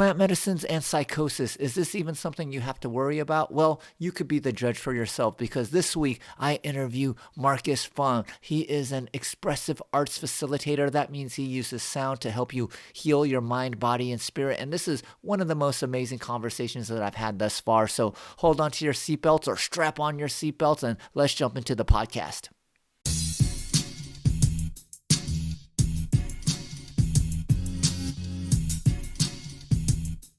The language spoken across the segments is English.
Plant medicines and psychosis. Is this even something you have to worry about? Well, you could be the judge for yourself because this week I interview Marcus Fung. He is an expressive arts facilitator. That means he uses sound to help you heal your mind, body, and spirit. And this is one of the most amazing conversations that I've had thus far. So hold on to your seatbelts or strap on your seatbelts and let's jump into the podcast.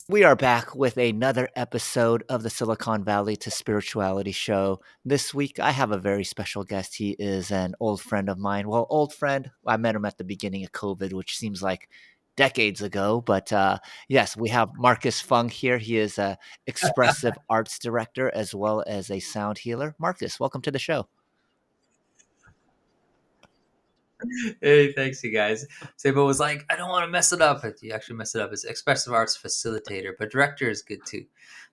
We are back with another episode of the Silicon Valley to Spirituality show. This week, I have a very special guest. He is an old friend of mine. Well, old friend, I met him at the beginning of COVID, which seems like decades ago. But yes, we have Marcus Fung here. He is a expressive arts director as well as a sound healer. Marcus, welcome to the show. Hey, thanks, you guys. Seibo was like, I don't want to mess it up. But you actually messed it up. It's expressive arts facilitator, but director is good too.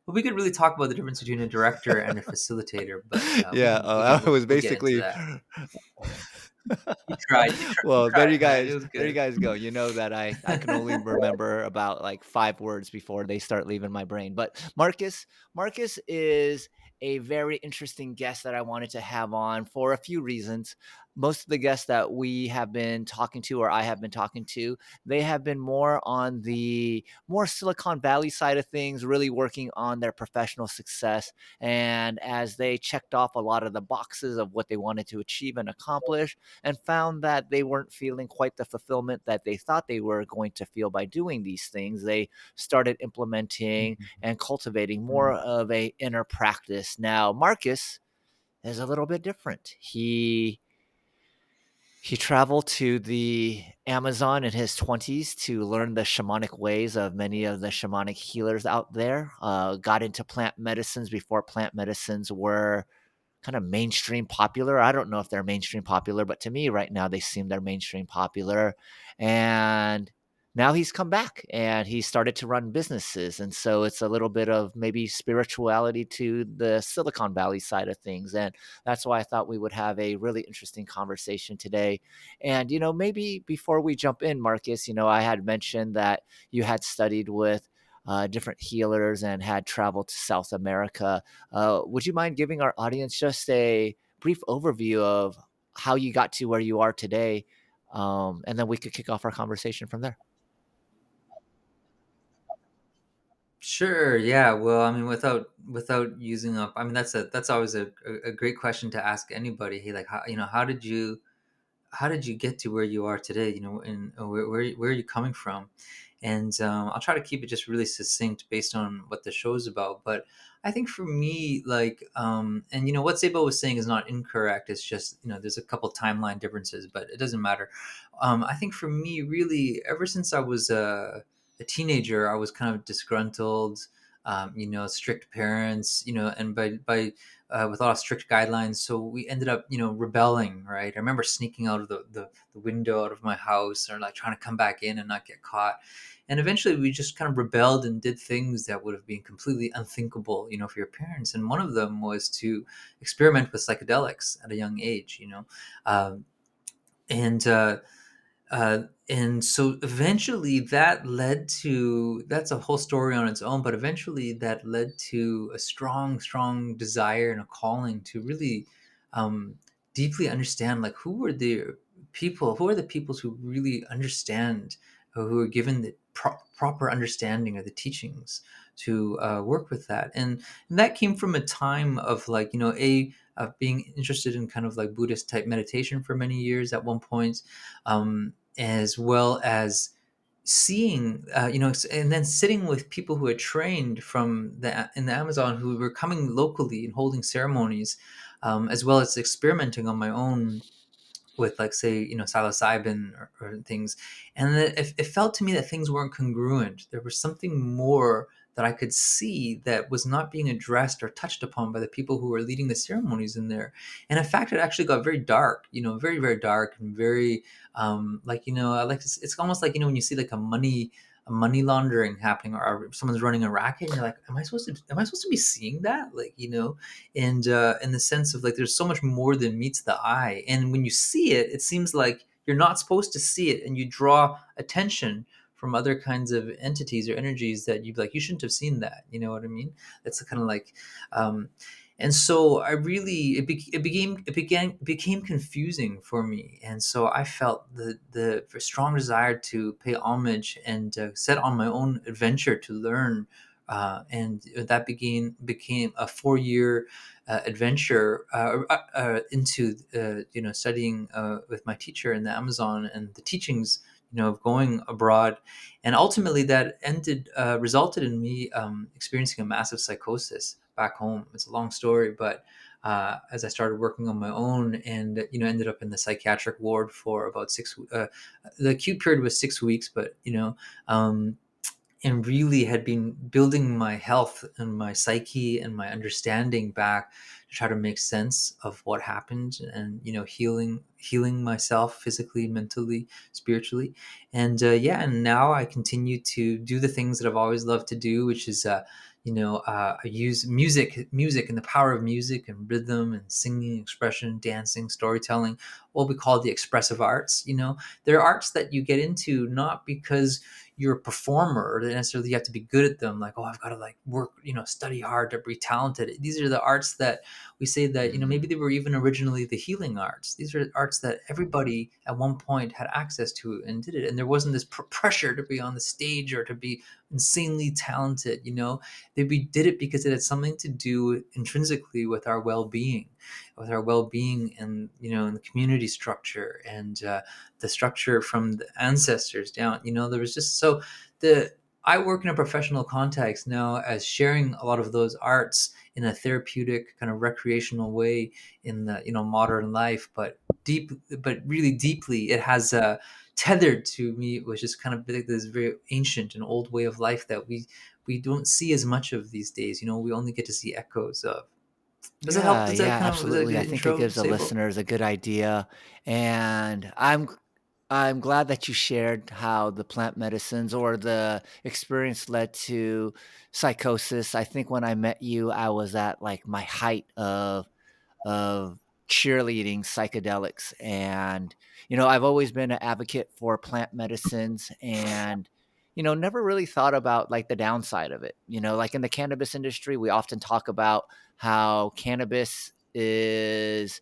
But we could really talk about the difference between a director and a facilitator, but Yeah, I was we'll get into basically that. You well, tried, man. It was there you good. guys go. You know that I can only remember about like 5 words before they start leaving my brain. But Marcus is a very interesting guest that I wanted to have on for a few reasons. Most of the guests that we have been talking to, or I have been talking to, they have been more on the more Silicon Valley side of things, really working on their professional success. And as they checked off a lot of the boxes of what they wanted to achieve and accomplish, and found that they weren't feeling quite the fulfillment that they thought they were going to feel by doing these things, they started implementing and cultivating more of a inner practice. Now, Marcus is a little bit different. He traveled to the Amazon in his 20s to learn the shamanic ways of many of the shamanic healers out there. Got into plant medicines before plant medicines were kind of mainstream popular. I don't know if they're mainstream popular, but to me right now they seem they're mainstream popular. And now he's come back and he started to run businesses. And so it's a little bit of maybe spirituality to the Silicon Valley side of things. And that's why I thought we would have a really interesting conversation today. And, maybe before we jump in, Marcus, I had mentioned that you had studied with different healers and had traveled to South America. Would you mind giving our audience just a brief overview of how you got to where you are today? And then we could kick off our conversation from there. Sure. Yeah. Well, I mean, without using up, I mean, that's always a great question to ask anybody. Hey, like, how did you get to where you are today? And where are you coming from? And I'll try to keep it just really succinct based on what the show's about. But I think for me, like, and what Sabo was saying is not incorrect. It's just there's a couple timeline differences, but it doesn't matter. I think for me, really, ever since I was a teenager, I was kind of disgruntled. Strict parents, and by with a lot of strict guidelines. So we ended up, rebelling, right? I remember sneaking out of the window out of my house or like trying to come back in and not get caught. And eventually we just kind of rebelled and did things that would have been completely unthinkable, for your parents. And one of them was to experiment with psychedelics at a young age, Um, and and so eventually that led to that's a whole story on its own, but eventually that led to a strong desire and a calling to really um, deeply understand, like, who are the peoples who really understand, who are given the proper understanding of the teachings to work with that. And that came from a time of, like, being interested in kind of like Buddhist type meditation for many years at one point, as well as seeing, and then sitting with people who had trained in the Amazon, who were coming locally and holding ceremonies, as well as experimenting on my own with, like, say, psilocybin or things. And it felt to me that things weren't congruent. There was something more that I could see that was not being addressed or touched upon by the people who were leading the ceremonies in there. And in fact, it actually got very dark, very, very dark, and very, like, I like to, it's almost like, when you see like a money laundering happening, or someone's running a racket, and you're like, am I supposed to be seeing that? Like, and in the sense of, like, there's so much more than meets the eye, and when you see it, it seems like you're not supposed to see it, and you draw attention from other kinds of entities or energies that you'd be like, you shouldn't have seen that. You know what I mean? That's kind of like, um, and so I really it became confusing for me, and so I felt the strong desire to pay homage and set on my own adventure to learn, and that became a 4 year adventure into studying with my teacher in the Amazon and the teachings, of going abroad, and ultimately that ended resulted in me experiencing a massive psychosis back home. It's a long story, but as I started working on my own, and ended up in the psychiatric ward for about the acute period was 6 weeks, but and really had been building my health and my psyche and my understanding back to try to make sense of what happened, and healing myself physically, mentally, spiritually. And yeah, and now I continue to do the things that I've always loved to do, which is I use music and the power of music and rhythm and singing, expression, dancing, storytelling, what we call the expressive arts. They're arts that you get into not because you're a performer or necessarily you have to be good at them, like, oh, I've got to like work, study hard to be talented. These are the arts that we say that maybe they were even originally the healing arts. These are arts that everybody at one point had access to and did it, and there wasn't this pressure to be on the stage or to be insanely talented. We did it because it had something to do intrinsically with our well-being, and in the community structure, and the structure from the ancestors down. There was just so the I work in a professional context now as sharing a lot of those arts in a therapeutic kind of recreational way in the modern life, but really deeply it has tethered to me, which is kind of like this very ancient and old way of life that we don't see as much of these days. We only get to see echoes of. Does that help? Yeah, Does that yeah, kind of, is that a absolutely. good I think it intro, gives the Sabo? listeners a good idea, and I'm glad that you shared how the plant medicines or the experience led to psychosis. I think when I met you, I was at like my height of cheerleading psychedelics. And, I've always been an advocate for plant medicines and, never really thought about like the downside of it. Like in the cannabis industry, we often talk about how cannabis is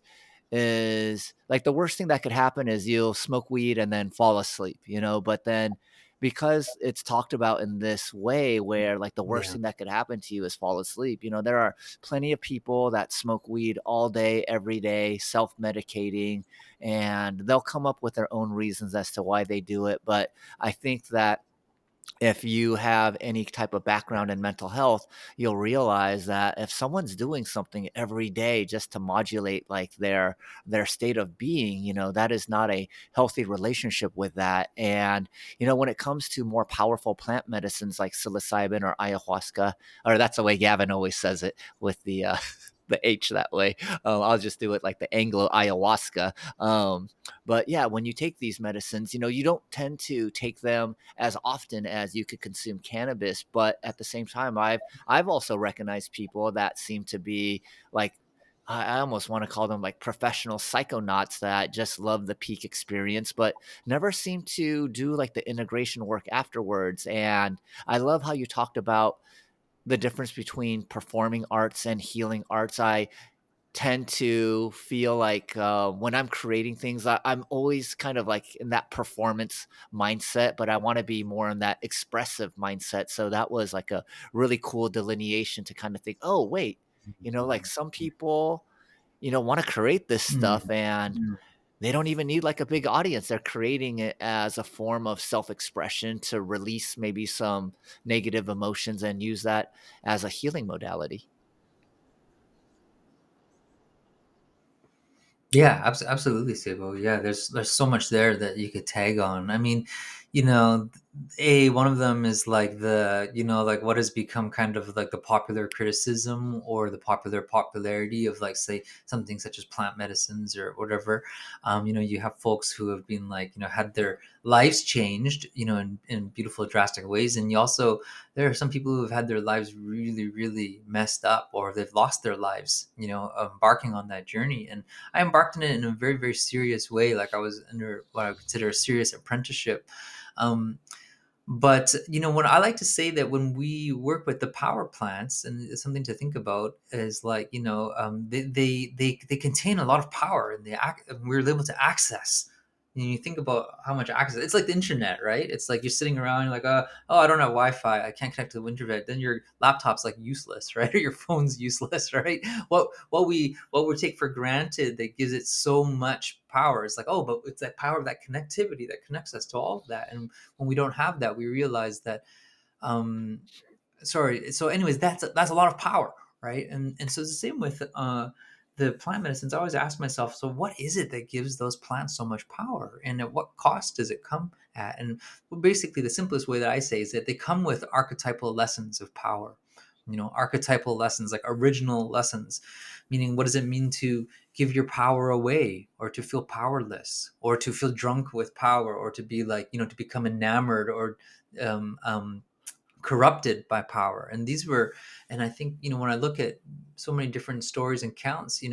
like the worst thing that could happen is you'll smoke weed and then fall asleep, but then because it's talked about in this way where like the worst Yeah. thing that could happen to you is fall asleep, there are plenty of people that smoke weed all day, every day, self-medicating, and they'll come up with their own reasons as to why they do it. But I think that if you have any type of background in mental health, you'll realize that if someone's doing something every day just to modulate like their state of being, that is not a healthy relationship with that. And when it comes to more powerful plant medicines like psilocybin or ayahuasca, or that's the way Gavin always says it with the the H that way. I'll just do it like the Anglo ayahuasca. But yeah, when you take these medicines, you don't tend to take them as often as you could consume cannabis. But at the same time, I've also recognized people that seem to be like, I almost want to call them like professional psychonauts that just love the peak experience, but never seem to do like the integration work afterwards. And I love how you talked about the difference between performing arts and healing arts. I tend to feel like when I'm creating things, I'm always kind of like in that performance mindset, but I want to be more in that expressive mindset. So that was like a really cool delineation to kind of think, oh, wait, like some people, want to create this Mm, stuff and mm. they don't even need like a big audience. They're creating it as a form of self-expression to release maybe some negative emotions and use that as a healing modality. Yeah, absolutely, Sabo. Yeah, there's so much there that you could tag on. I mean, one of them is like like what has become kind of like the popular criticism or the popularity of, like, say, something such as plant medicines or whatever. You have folks who have been like, had their lives changed, in beautiful, drastic ways, and you also there are some people who have had their lives really, really messed up, or they've lost their lives, embarking on that journey. And I embarked on it in a very, very serious way. Like, I was under what I would consider a serious apprenticeship. Um, But what I like to say that when we work with the power plants, and it's something to think about, is like they contain a lot of power, and we're able to access. And you think about how much access. It's like the internet, right? It's like you're sitting around, you're like, oh, I don't have Wi-Fi, I can't connect to the internet. Then your laptop's like useless, right? Or your phone's useless, right? What we take for granted that gives it so much power. It's like, oh, but it's that power of that connectivity that connects us to all of that. And when we don't have that, we realize that um sorry so anyways, that's a lot of power, right? And so it's the same with the plant medicines. I always ask myself, so what is it that gives those plants so much power, and at what cost does it come at? And well, basically the simplest way that I say is that they come with archetypal lessons of power. Archetypal lessons, like original lessons, meaning what does it mean to give your power away, or to feel powerless, or to feel drunk with power, or to be like, to become enamored, or um, um, corrupted by power. And these were, and I think, when I look at so many different stories and counts,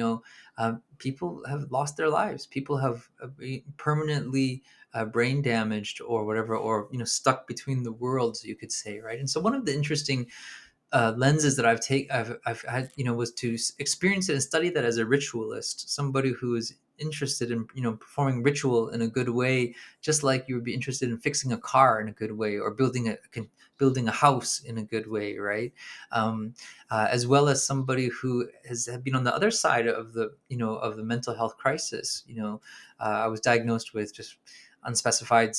people have lost their lives. People have permanently brain damaged, or whatever, or stuck between the worlds, you could say, right? And so one of the interesting lenses that I've had, was to experience it and study that as a ritualist, somebody who is interested in, performing ritual in a good way, just like you would be interested in fixing a car in a good way, or building a house in a good way, right? As well as somebody who has been on the other side of the mental health crisis. I was diagnosed with just unspecified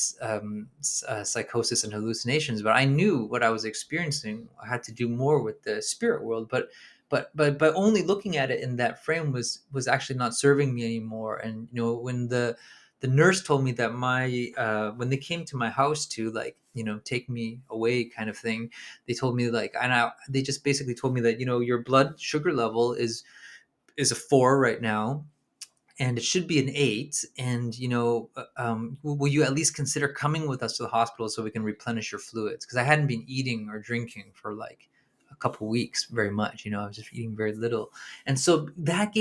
psychosis and hallucinations, but I knew what I was experiencing had to do more with the spirit world. But only looking at it in that frame was actually not serving me anymore. And when the nurse told me that my when they came to my house to, like, take me away, kind of thing, they told me, like, they just basically told me that, your blood sugar level is a 4 right now, and it should be an 8. And will you at least consider coming with us to the hospital so we can replenish your fluids? Because I hadn't been eating or drinking for like a couple weeks very much. I was just eating very little. And so that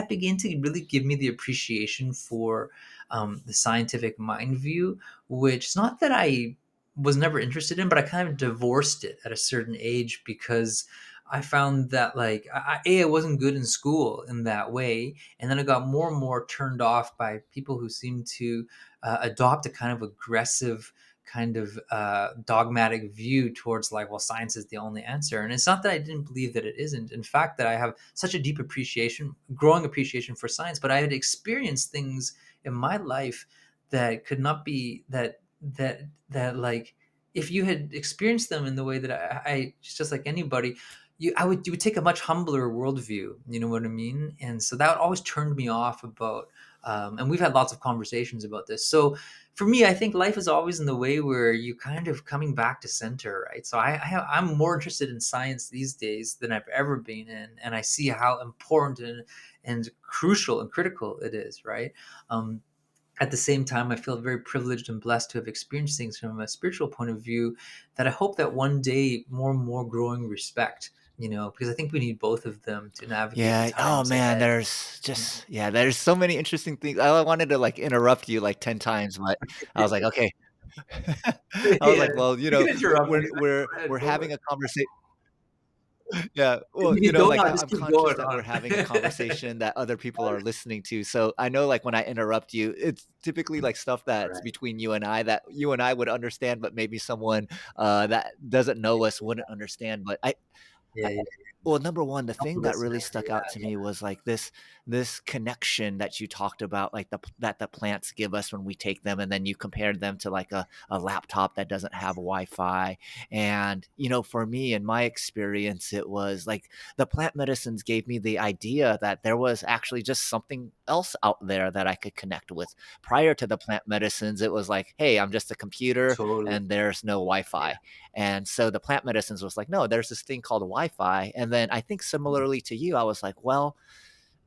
began to really give me the appreciation for the scientific mind view, which is not that I was never interested in, but I kind of divorced it at a certain age, because I found that, like, I wasn't good in school in that way, and then I got more and more turned off by people who seem to adopt a kind of aggressive, kind of dogmatic view towards, like, well, science is the only answer. And it's not that I didn't believe that it isn't. In fact, that I have such a deep appreciation, growing appreciation for science, but I had experienced things in my life that could not be that like, if you had experienced them in the way that I just like anybody, you would take a much humbler worldview. You know what I mean? And so that always turned me off about. And we've had lots of conversations about this. So for me, I think life is always in the way where you kind of coming back to center, right? So I'm more interested in science these days than I've ever been in, and I see how important and crucial and critical it is, right? Um, at the same time, I feel very privileged and blessed to have experienced things from a spiritual point of view that I hope that one day more and more growing respect, because I think we need both of them to navigate the Yeah. Oh times man, ahead. there's just yeah, there's so many interesting things. I wanted to like interrupt you like 10 times, but I was like, okay. I was Yeah, like, well, you can interrupt me. we're Go ahead, we're go for having it. a conversation. Yeah, well, If you don't, like I'll just I'm keep conscious going that we're on. having a conversation that other people are listening to. So I know like when I interrupt you, it's typically like stuff that's Right. between you and I that you and I would understand, but maybe someone that doesn't know us wouldn't understand. But Yeah, yeah. well, number 1, the Help the thing that really listener. stuck Yeah, out to me was, like, this connection that you talked about, like, that the plants give us when we take them, and then you compared them to, like, a laptop that doesn't have Wi-Fi, and, for me, in my experience, it was, like, the plant medicines gave me the idea that there was actually just something else out there that I could connect with. Prior to the plant medicines, it was like, "Hey, I'm just a computer, totally. and there's no Yeah. Wi-Fi." And so the plant medicines was like, no, there's this thing called Wi-Fi. And then I think similarly to you, I was like, well,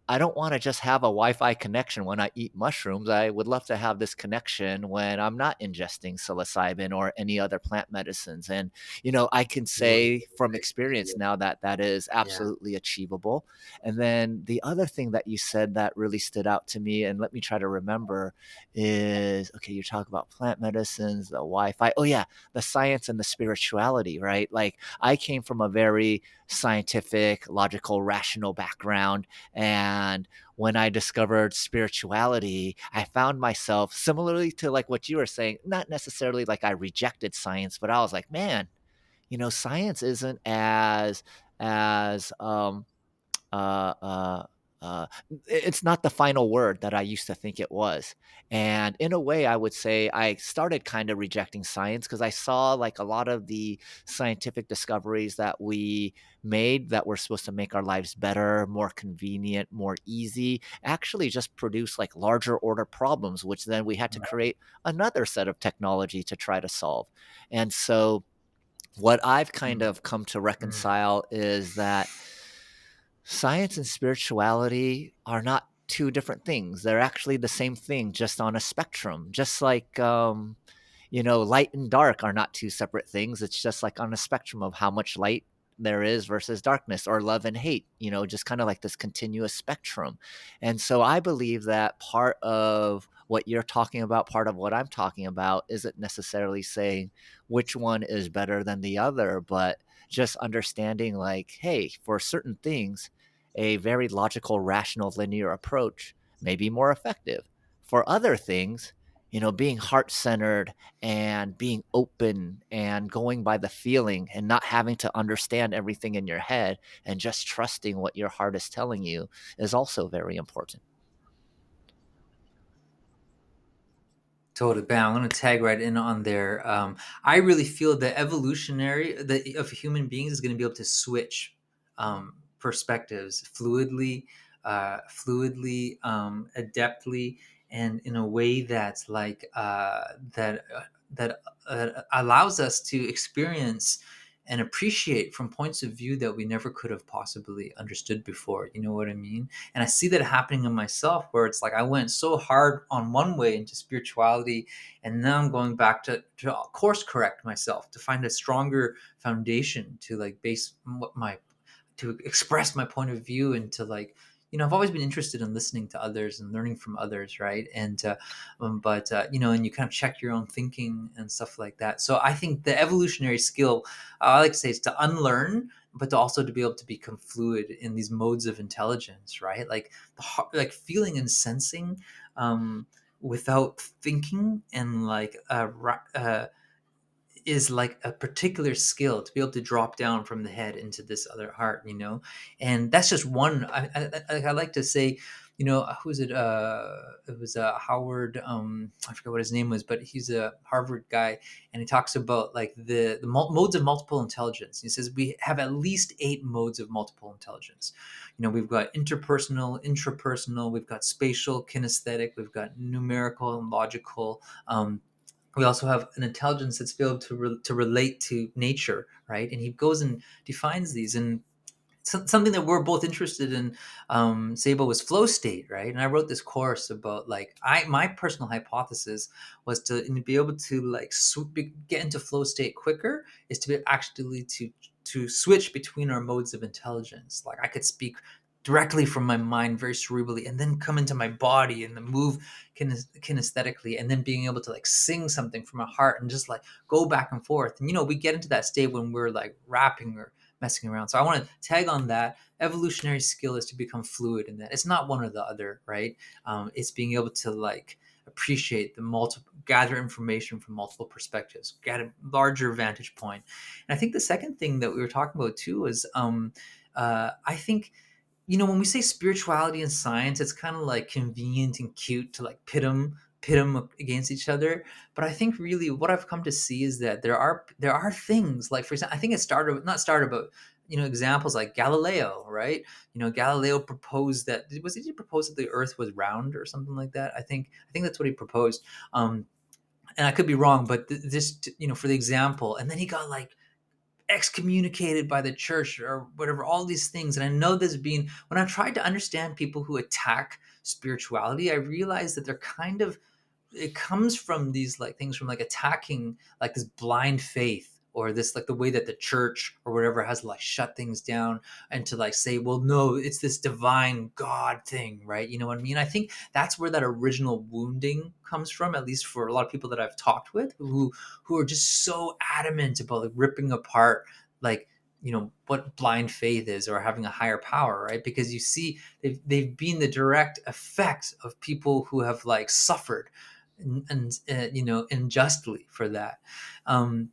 I don't want to just have a Wi-Fi connection when I eat mushrooms. I would love to have this connection when I'm not ingesting psilocybin or any other plant medicines. And, I can Totally. say from experience now that that is Yeah. absolutely achievable. And then the other thing that you said that really stood out to me, and let me try to remember, is okay, you talk about plant medicines, the Wi-Fi. Oh, yeah, the science and the spirituality, right? Like, I came from a very scientific, logical, rational background. And when I discovered spirituality, I found myself similarly to like what you were saying, not necessarily like I rejected science, but I was like, man, science isn't as uh, uh, it's not the final word that I used to think it was. And in a way, I would say I started kind of rejecting science because I saw like a lot of the scientific discoveries that we made that were supposed to make our lives better, more convenient, more easy, actually just produce like larger order problems, which then we had to create another set of technology to try to solve. And so, what I've kind Mm, of come to mm, reconcile is that science and spirituality are not two different things. They're actually the same thing, just on a spectrum. Just like, light and dark are not two separate things. It's just like on a spectrum of how much light there is versus darkness, or love and hate, just kind of like this continuous spectrum. And so I believe that part of what you're talking about, part of what I'm talking about, isn't necessarily saying which one is better than the other, but just understanding like, hey, for certain things, a very logical, rational, linear approach may be more effective. For other things, being heart centered and being open and going by the feeling and not having to understand everything in your head and just trusting what your heart is telling you is also very important. Totally, bam. I'm gonna tag right in on there. I really feel the of human beings is gonna be able to switch perspectives fluidly, adeptly, and in a way that's like that allows us to experience and appreciate from points of view that we never could have possibly understood before. You know what I mean? And I see that happening in myself, where it's like I went so hard on one way into spirituality, and now I'm going back to course correct myself to find a stronger foundation to like base what my to express my point of view, and to like, I've always been interested in listening to others and learning from others, right? And but and you kind of check your own thinking and stuff like that. So I think the evolutionary skill, I like to say, is to unlearn, but to also to be able to become fluid in these modes of intelligence, right? Like like feeling and sensing, without thinking, and like is like a particular skill to be able to drop down from the head into this other heart. And that's just one. I like to say, who's it? It was Howard. I forget what his name was, but he's a Harvard guy, and he talks about like the modes of multiple intelligence. He says we have at least 8 modes of multiple intelligence. We've got interpersonal, intrapersonal, we've got spatial, kinesthetic, we've got numerical and logical. We also have an intelligence that's able to relate to nature, right? And he goes and defines these. And something that we're both interested in, Sabo, was flow state, right? And I wrote this course about like my personal hypothesis was to be able to like get into flow state quicker, is to be actually to switch between our modes of intelligence. Like I could speak directly from my mind very cerebrally, and then come into my body and then move kinesthetically, and then being able to like sing something from my heart and just like go back and forth. And we get into that state when we're like rapping or messing around. So I want to tag on that. Evolutionary skill is to become fluid in that. It's not one or the other, right? It's being able to like appreciate the multiple, gather information from multiple perspectives, get a larger vantage point. And I think the second thing that we were talking about too is, I think, when we say spirituality and science, it's kind of like convenient and cute to like pit them against each other. But I think really what I've come to see is that there are things like, for example, I think it started not started, but examples like Galileo, right? Galileo proposed that, did he propose that the Earth was round or something like that? I think that's what he proposed. And I could be wrong, but this, for the example, and then he got like excommunicated by the church or whatever, all these things. And I know there's been, when I tried to understand people who attack spirituality, I realized that they're kind of, it comes from these like things from like attacking like this blind faith, or this like the way that the church or whatever has like shut things down, and to like say, well, no, it's this divine God thing, right? You know what I mean? I think that's where that original wounding comes from, at least for a lot of people that I've talked with, who are just so adamant about like ripping apart like, you know, what blind faith is or having a higher power, right? Because you see, they've been the direct effects of people who have like suffered and you know, unjustly for that. Um,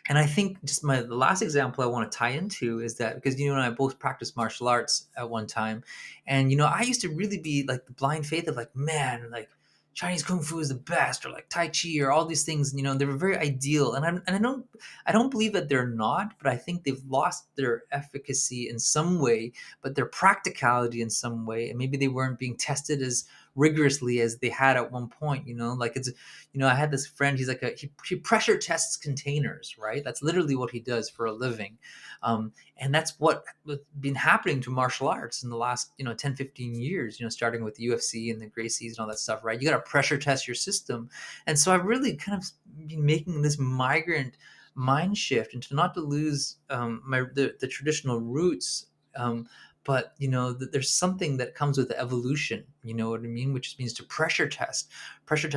and I think just the last example I want to tie into is that, because you and I both practiced martial arts at one time, and you know, I used to really be like the blind faith of like, man, like Chinese kung fu is the best, or like Tai Chi, or all these things. You know, they were very ideal, and I don't believe that they're not, but I think they've lost their efficacy in some way, but their practicality in some way, and maybe they weren't being tested as rigorously as they had at one point. You know, like it's, you know, I had this friend, he's like he pressure tests containers, right? That's literally what he does for a living. And that's what has been happening to martial arts in the last, you know, 10, 15 years, you know, starting with the UFC and the Gracies and all that stuff, right? You got to pressure test your system. And so I've really kind of been making this migrant mind shift, and to not to lose the traditional roots, um, but you know, there's something that comes with the evolution, you know what I mean, which means to pressure test,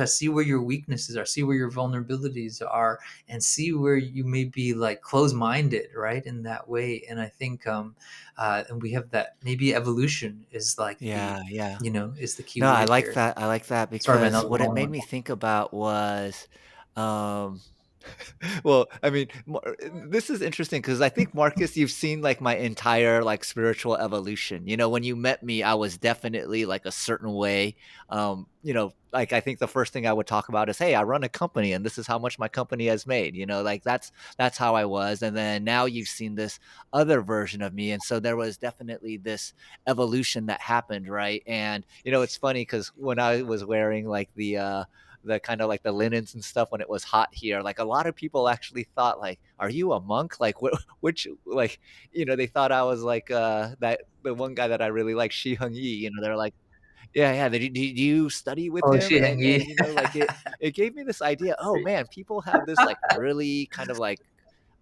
see where your weaknesses are, see where your vulnerabilities are, and see where you may be like closed-minded, right, in that way. And I think and we have that, maybe evolution is like the, Yeah, yeah. you know, is the key No, I word like here. that, I like that Sorry man, that because was a what it long made one. me think about was, um well, I mean, this is interesting because I think, Marcus, you've seen, like, my entire, like, spiritual evolution. You know, when you met me, I was definitely, like, a certain way. You know, like, I think the first thing I would talk about is, "Hey, I run a company, and this is how much my company has made." You know, like, that's how I was, and then now you've seen this other version of me, and so there was definitely this evolution that happened, right? And, you know, it's funny because when I was wearing, like, the kind of like the linens and stuff when it was hot here. Like a lot of people actually thought like, "Are you a monk?" Like which like you know they thought I was like that the one guy that I really like, Shi Hung Yi. You know they're like, "Yeah, yeah. Do you study with Oh, him?" Shi Heng And Yi. you know like it gave me this idea. Oh man, people have this like really kind of like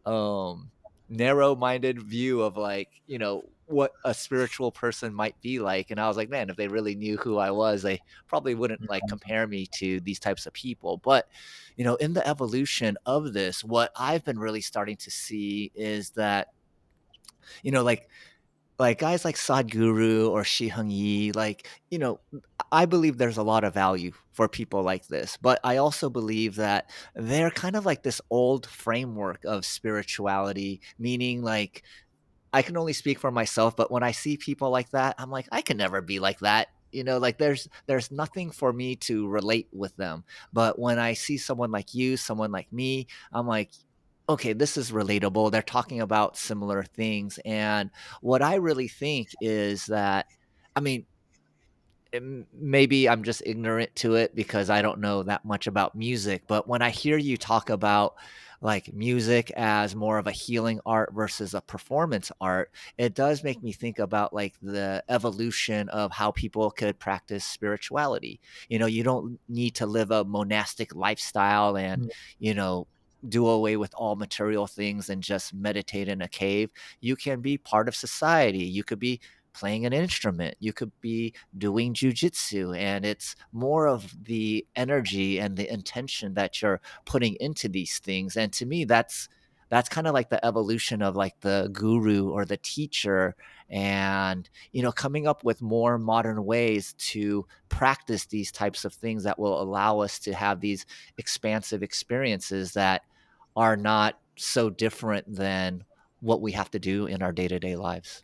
um narrow-minded view of like you know what a spiritual person might be like, and I was like, man, if they really knew who I was, they probably wouldn't like compare me to these types of people. But you know, in the evolution of this, what I've been really starting to see is that you know like guys like Sadhguru or Shi Hung Yi, like, you know, I believe there's a lot of value for people like this, but I also believe that they're kind of like this old framework of spirituality, meaning like I can only speak for myself, but when I see people like that, I'm like, I can never be like that. You know, like there's nothing for me to relate with them. But when I see someone like you, someone like me, I'm like, okay, this is relatable. They're talking about similar things. And what I really think is that, I mean, maybe I'm just ignorant to it because I don't know that much about music, but when I hear you talk about like music as more of a healing art versus a performance art, it does make me think about like the evolution of how people could practice spirituality. You know, you don't need to live a monastic lifestyle and, you know, do away with all material things and just meditate in a cave. You can be part of society. You could be playing an instrument. You could be doing jujitsu, and it's more of the energy and the intention that you're putting into these things. And to me, that's kind of like the evolution of like the guru or the teacher, and you know, coming up with more modern ways to practice these types of things that will allow us to have these expansive experiences that are not so different than what we have to do in our day-to-day lives.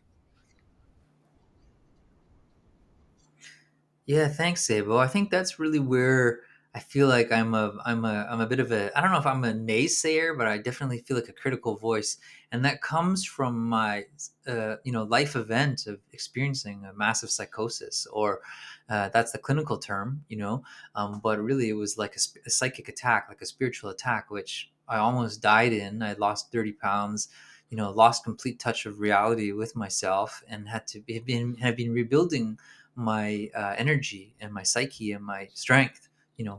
Yeah, thanks, Sabo. I think that's really where I feel like I'm a bit of a, I don't know if I'm a naysayer, but I definitely feel like a critical voice, and that comes from my you know, life event of experiencing a massive psychosis, or that's the clinical term, you know, but really it was like a psychic attack, like a spiritual attack, which I almost died in. I lost 30 pounds lost complete touch of reality with myself, and have been rebuilding my energy and my psyche and my strength,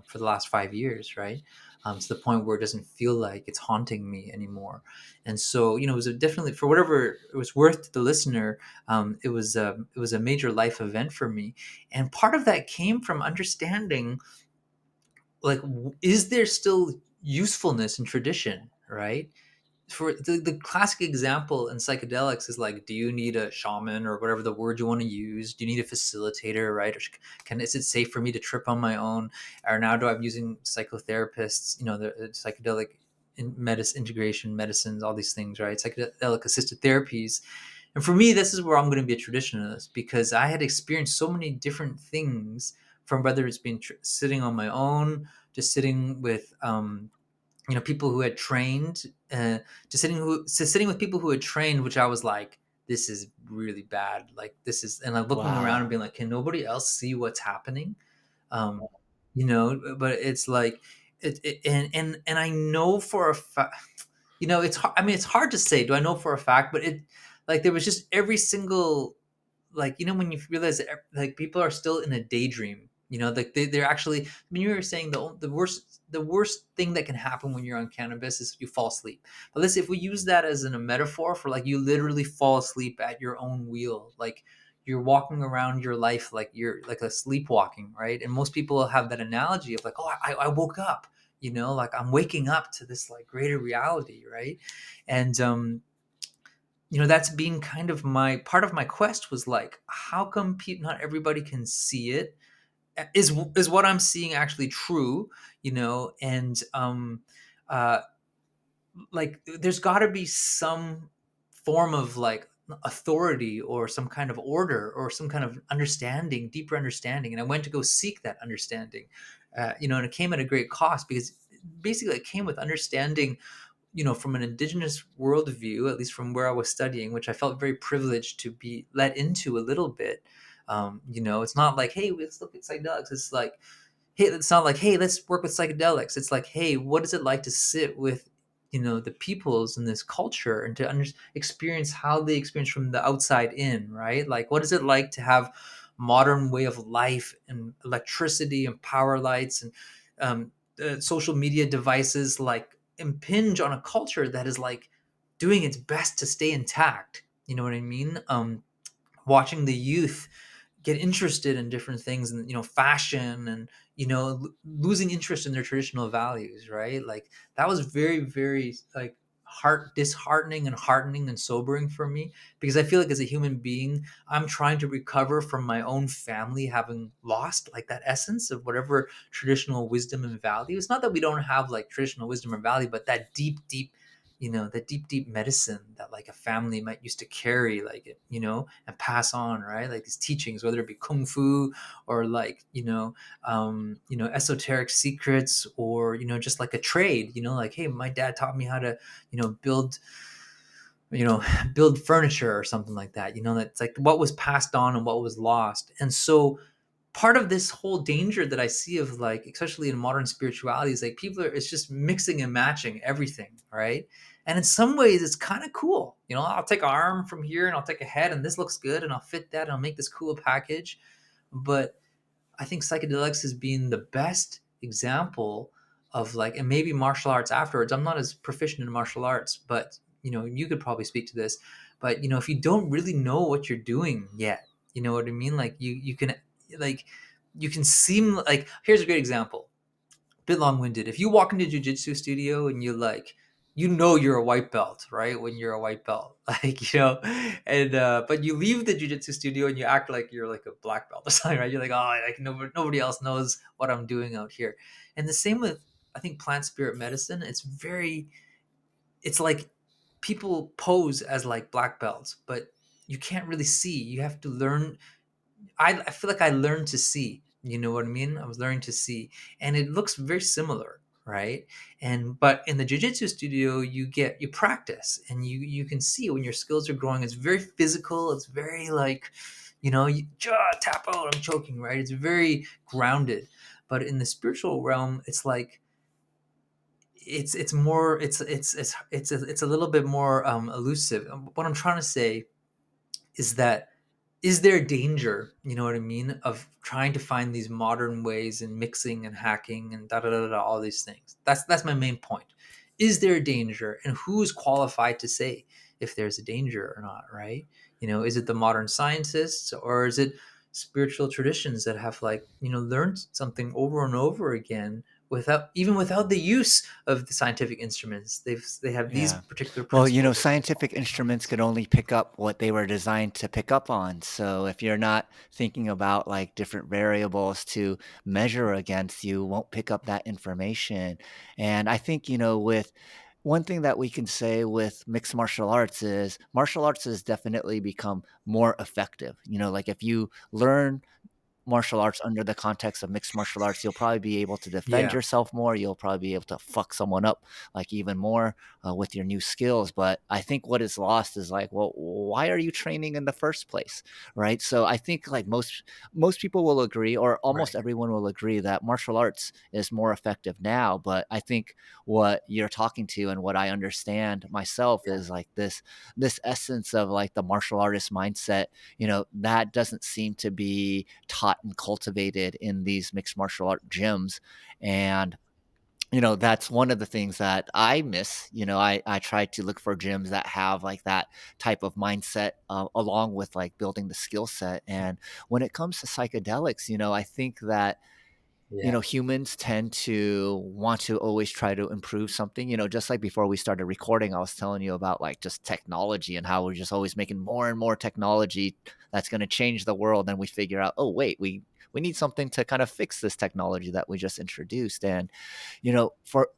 for the last 5 years, right? To the point where it doesn't feel like it's haunting me anymore. And so, it was definitely, for whatever it was worth to the listener, it was a major life event for me. And part of that came from understanding, like, is there still usefulness in tradition, right? For the classic example in psychedelics is like, do you need a shaman, or whatever the word you want to use? Do you need a facilitator, right? Or is it safe for me to trip on my own? Or now do I'm using psychotherapists, the psychedelic integration medicines, all these things, right? Psychedelic assisted therapies. And for me, this is where I'm going to be a traditionalist, because I had experienced so many different things, from whether it's been sitting on my own, to sitting with people who had trained, to sitting with people who had trained, which I was like, this is really bad, like this is, and like looking around and Wow. being like, can nobody else see what's happening? um but it's like, and I know for a fact, it's hard, I mean, it's hard to say, do I know for a fact, but it, like, there was just every single, like, when you realize that like people are still in a daydream, like they're actually, I mean, you were saying the worst thing that can happen when you're on cannabis is you fall asleep. But let's, if we use that as a metaphor for, like, you literally fall asleep at your own wheel, like you're walking around your life like you're like a sleepwalking, right? And most people have that analogy of like, oh, I woke up, like I'm waking up to this like greater reality, right? And that's being kind of my part of my quest, was like, how come not everybody can see it? Is what I'm seeing actually true? And uh like, there's got to be some form of like authority, or some kind of order, or some kind of understanding, deeper understanding. And I went to go seek that understanding, and it came at a great cost, because basically it came with understanding, from an indigenous worldview, at least from where I was studying, which I felt very privileged to be let into a little bit. It's not like, hey, let's look at psychedelics. It's like, hey, it's not like, hey, let's work with psychedelics. It's like, hey, what is it like to sit with, the peoples in this culture, and to experience how they experience from the outside in, right? Like, what is it like to have modern way of life, and electricity, and power lights, and social media devices, like, impinge on a culture that is like doing its best to stay intact. You know what I mean? Watching the youth get interested in different things, and fashion, and losing interest in their traditional values, right? Like, that was very, very, like, heart disheartening and heartening and sobering for me, because I feel like, as a human being, I'm trying to recover from my own family having lost, like, that essence of whatever traditional wisdom and value. It's not that we don't have like traditional wisdom or value, but that deep, deep, that deep, deep medicine that, like, a family might used to carry, like, and pass on, right? Like, these teachings, whether it be kung fu, or like, esoteric secrets, or just like a trade, like, hey, my dad taught me how to, build, you know build furniture, or something like that. That's like what was passed on and what was lost. And so, part of this whole danger that I see of, like, especially in modern spirituality, is like, people are, it's just mixing and matching everything, right? And in some ways it's kind of cool. I'll take an arm from here, and I'll take a head, and this looks good, and I'll fit that, and I'll make this cool package. But I think psychedelics has been the best example of, like, and maybe martial arts afterwards. I'm not as proficient in martial arts, but you could probably speak to this. But if you don't really know what you're doing yet, you know what I mean? Like, you can, like, you can seem like, here's a great example, bit long-winded. If you walk into a jiu-jitsu studio, and you like, you're a white belt, right? When you're a white belt, like, and but you leave the jiu-jitsu studio, and you act like you're like a black belt or something, right? You're like, oh, like, nobody else knows what I'm doing out here. And the same with, I think, plant spirit medicine. It's like, people pose as like black belts, but you can't really see. You have to learn. I feel like I learned to see. You know what I mean? I was learning to see, and it looks very similar, right? And but in the jiu-jitsu studio, you practice, and you can see when your skills are growing. It's very physical. It's very like, you tap out. I'm choking, right? It's very grounded. But in the spiritual realm, it's like, it's more it's a little bit more elusive. What I'm trying to say is that, is there danger, you know what I mean, of trying to find these modern ways and mixing and hacking and da da da da, all these things? That's my main point. Is there a danger, and who is qualified to say if there's a danger or not? Right? You know, is it the modern scientists, or is it spiritual traditions that have, like, you know, learned something over and over again without the use of the scientific instruments? They have these Yeah. particular Well, you know, principles that they follow. scientific instruments could only pick up what they were designed to pick up on. So if you're not thinking about like different variables to measure against, you won't pick up that information. And I think, you know, with one thing that we can say with mixed martial arts has definitely become more effective. You know, like if you learn martial arts under the context of mixed martial arts, you'll probably be able to defend Yeah. yourself more. You'll probably be able to fuck someone up like even more with your new skills. But I think what is lost is like, well, why are you training in the first place, right? So I think like most people will agree, or almost Right. everyone will agree that martial arts is more effective now. But I think what you're talking to and what I understand myself Yeah. is like this essence of like the martial artist mindset, you know, that doesn't seem to be taught and cultivated in these mixed martial art gyms. And you know, that's one of the things that I miss. You know, I try to look for gyms that have like that type of mindset along with like building the skill set. And when it comes to psychedelics, you know, I think that you Yeah. know, humans tend to want to always try to improve something. You know, just like before we started recording, I was telling you about like just technology and how we're just always making more and more technology that's going to change the world. And we figure out, oh, wait, we need something to kind of fix this technology that we just introduced. And you know, for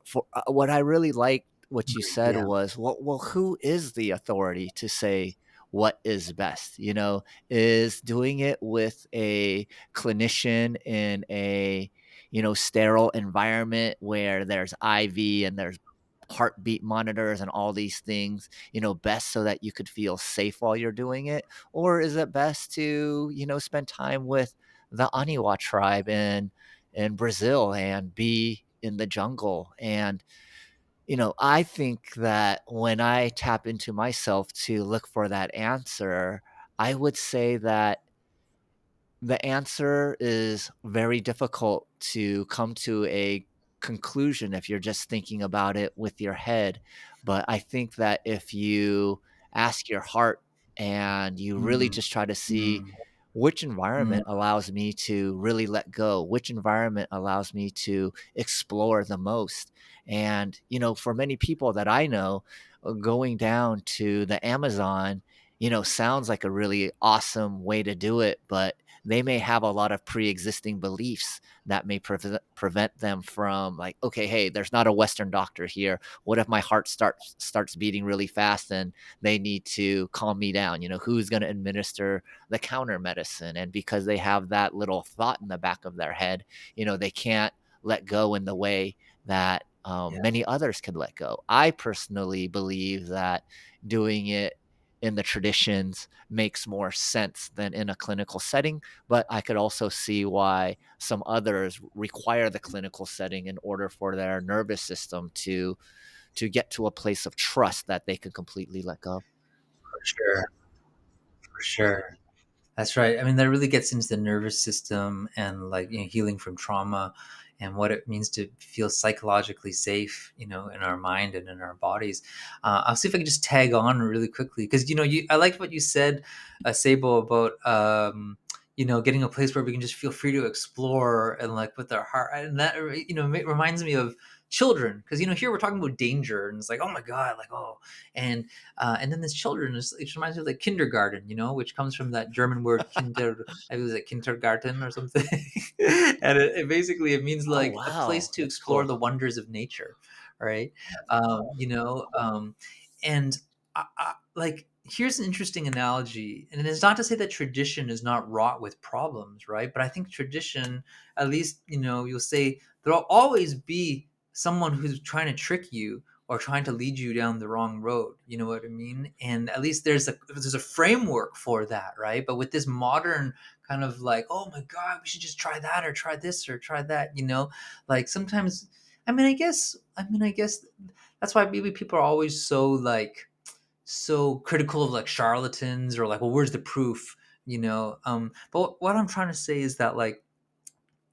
what I really liked what you said Yeah. was, well, who is the authority to say what is best? You know, is doing it with a clinician in a you know sterile environment where there's IV and there's heartbeat monitors and all these things, you know, best so that you could feel safe while you're doing it? Or is it best to, you know, spend time with the Aniwa tribe in Brazil and be in the jungle? And, you know, I think that when I tap into myself to look for that answer, I would say that the answer is very difficult to come to a conclusion if you're just thinking about it with your head. But I think that if you ask your heart and you really Mm, just try to see mm, which mm, environment allows me to really let go, which environment allows me to explore the most. And, you know, for many people that I know, going down to the Amazon, you know, sounds like a really awesome way to do it, but they may have a lot of pre-existing beliefs that may prevent them from like, okay, hey, there's not a Western doctor here. What if my heart starts beating really fast and they need to calm me down? You know, who's going to administer the counter medicine? And because they have that little thought in the back of their head, you know, they can't let go in the way that yeah, many others could let go. I personally believe that doing it in the traditions makes more sense than in a clinical setting, but I could also see why some others require the clinical setting in order for their nervous system to get to a place of trust that they can completely let go. for sure, for sure. That's right. I mean, that really gets into the nervous system and, like, you know, healing from trauma and what it means to feel psychologically safe, you know, in our mind and in our bodies. I'll see if I can just tag on really quickly because, you know, I liked what you said, Sabo, about you know, getting a place where we can just feel free to explore and, like, with our heart, and that, you know, reminds me of children, because, you know, here we're talking about danger and it's like, oh my god, like, oh, and then there's children. It reminds me of like kindergarten, you know, which comes from that German word kinder. I think it was like kindergarten or something, and it basically it means Oh, like a place wow. to That's explore cool. the wonders of nature, right? You know, and like, here's an interesting analogy, and it's not to say that tradition is not wrought with problems, right? But I think tradition, at least, you know, you'll say there'll always be someone who's trying to trick you or trying to lead you down the wrong road. You know what I mean? And at least there's a framework for that, right? But with this modern kind of like, oh my god, we should just try that or try this or try that, you know, like sometimes. I guess that's why maybe people are always so like so critical of like charlatans or like, well, where's the proof? But what I'm trying to say is that like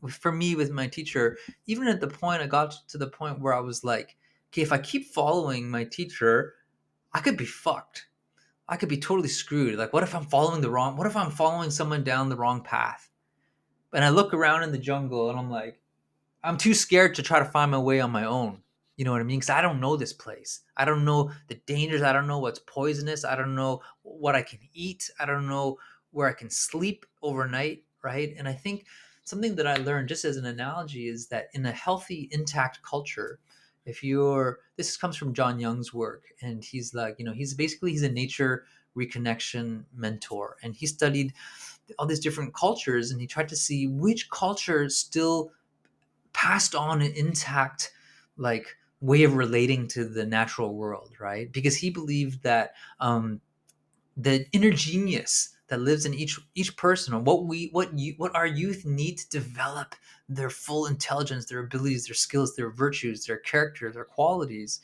for me with my teacher, even at the point I got to the point where I was like, okay, if I keep following my teacher, I could be fucked. I could be totally screwed. Like, what if I'm following someone down the wrong path? And I look around in the jungle and I'm like, I'm too scared to try to find my way on my own. You know what I mean? Because I don't know this place. I don't know the dangers. I don't know what's poisonous. I don't know what I can eat. I don't know where I can sleep overnight. Right. And I think something that I learned, just as an analogy, is that in a healthy, intact culture, if you're, this comes from John Young's work, and he's like, he's a nature reconnection mentor, and he studied all these different cultures, and he tried to see which culture still passed on an intact like way of relating to the natural world, right? Because he believed that the inner genius that lives in each person, or what our youth need to develop their full intelligence, their abilities, their skills, their virtues, their character, their qualities,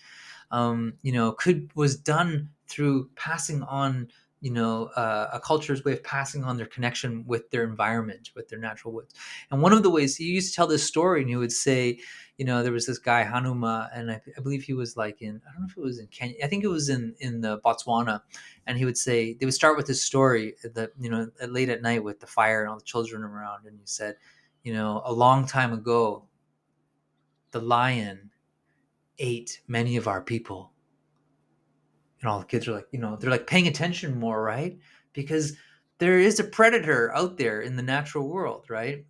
could was done through passing on, a culture's way of passing on their connection with their environment, with their natural woods. And one of the ways he used to tell this story, and he would say, there was this guy Hanuma, and I believe he was like in, I don't know if it was in Kenya, I think it was in the Botswana, and he would say they would start with this story that late at night with the fire and all the children around, and he said, a long time ago, the lion ate many of our people. And all the kids are like, they're like paying attention more, right? Because there is a predator out there in the natural world, right?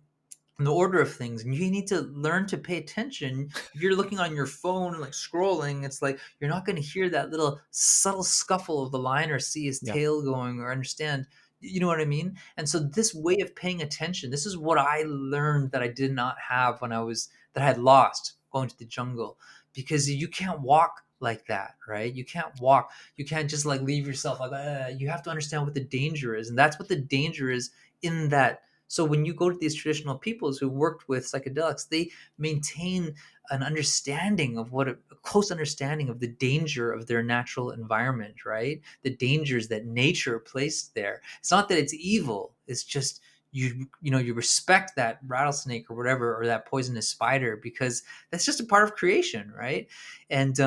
In the order of things, and you need to learn to pay attention. If you're looking on your phone and like scrolling, it's like you're not going to hear that little subtle scuffle of the lion or see his Yeah. tail going or understand. You know what I mean? And so this way of paying attention, this is what I learned that I did not have when I was that I had lost going to the jungle, because you can't walk like that, right? You can't walk. You can't just like leave yourself like, you have to understand what the danger is, and that's what the danger is in that. So when you go to these traditional peoples who worked with psychedelics, they maintain an understanding of a close understanding of the danger of their natural environment, right? The dangers that nature placed there. It's not that it's evil. It's just you respect that rattlesnake or whatever, or that poisonous spider, because that's just a part of creation, right? And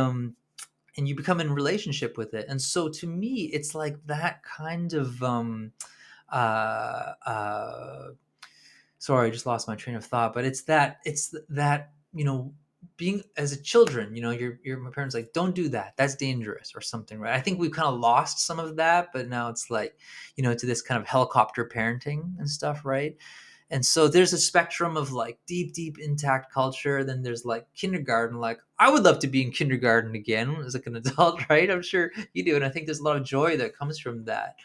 you become in relationship with it. And so to me, it's like that kind of uh, uh, sorry, I just lost my train of thought. But it's that being as a children, your my parents like, don't do that, that's dangerous or something, right? I think we've kind of lost some of that, but now it's like, to this kind of helicopter parenting and stuff, right? And so there's a spectrum of like deep intact culture. Then there's like kindergarten. Like, I would love to be in kindergarten again as like an adult, right? I'm sure you do, and I think there's a lot of joy that comes from that.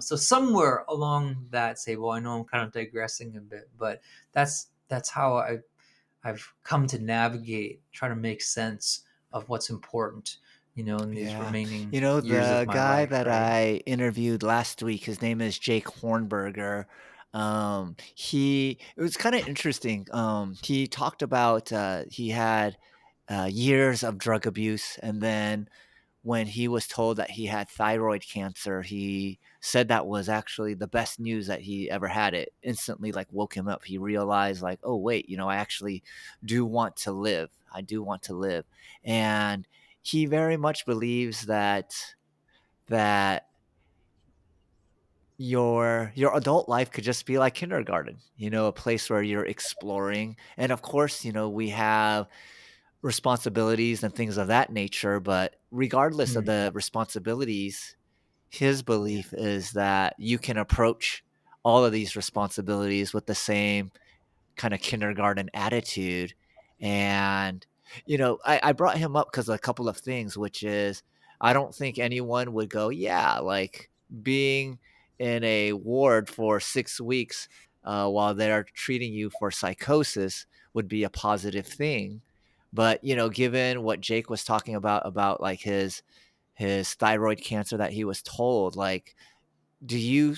So somewhere along that, say, well, I know I'm kind of digressing a bit, but that's how I've come to navigate, try to make sense of what's important, in these Yeah. remaining You know, years of the my guy life, that right? I interviewed last week, his name is Jake Hornberger. It was kind of interesting. He talked about he had years of drug abuse, and then when he was told that he had thyroid cancer, he said that was actually the best news that he ever had. It instantly like woke him up. He realized like, oh wait, I actually do want to live. I do want to live. And he very much believes that your adult life could just be like kindergarten, a place where you're exploring. And of course, we have responsibilities and things of that nature, but regardless of Hmm. the responsibilities, his Yeah. belief is that you can approach all of these responsibilities with the same kind of kindergarten attitude. And, I brought him up because a couple of things, which is I don't think anyone would go, yeah, like being in a ward for 6 weeks while they're treating you for psychosis would be a positive thing. But, given what Jake was talking about like his thyroid cancer that he was told, like, do you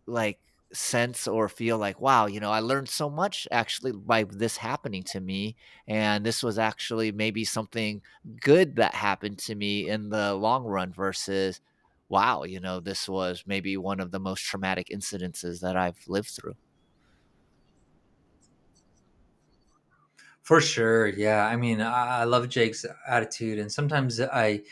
like sense or feel like, wow, I learned so much actually by this happening to me. And this was actually maybe something good that happened to me in the long run versus, wow, this was maybe one of the most traumatic incidences that I've lived through. For sure, yeah. I mean, I love Jake's attitude, and sometimes I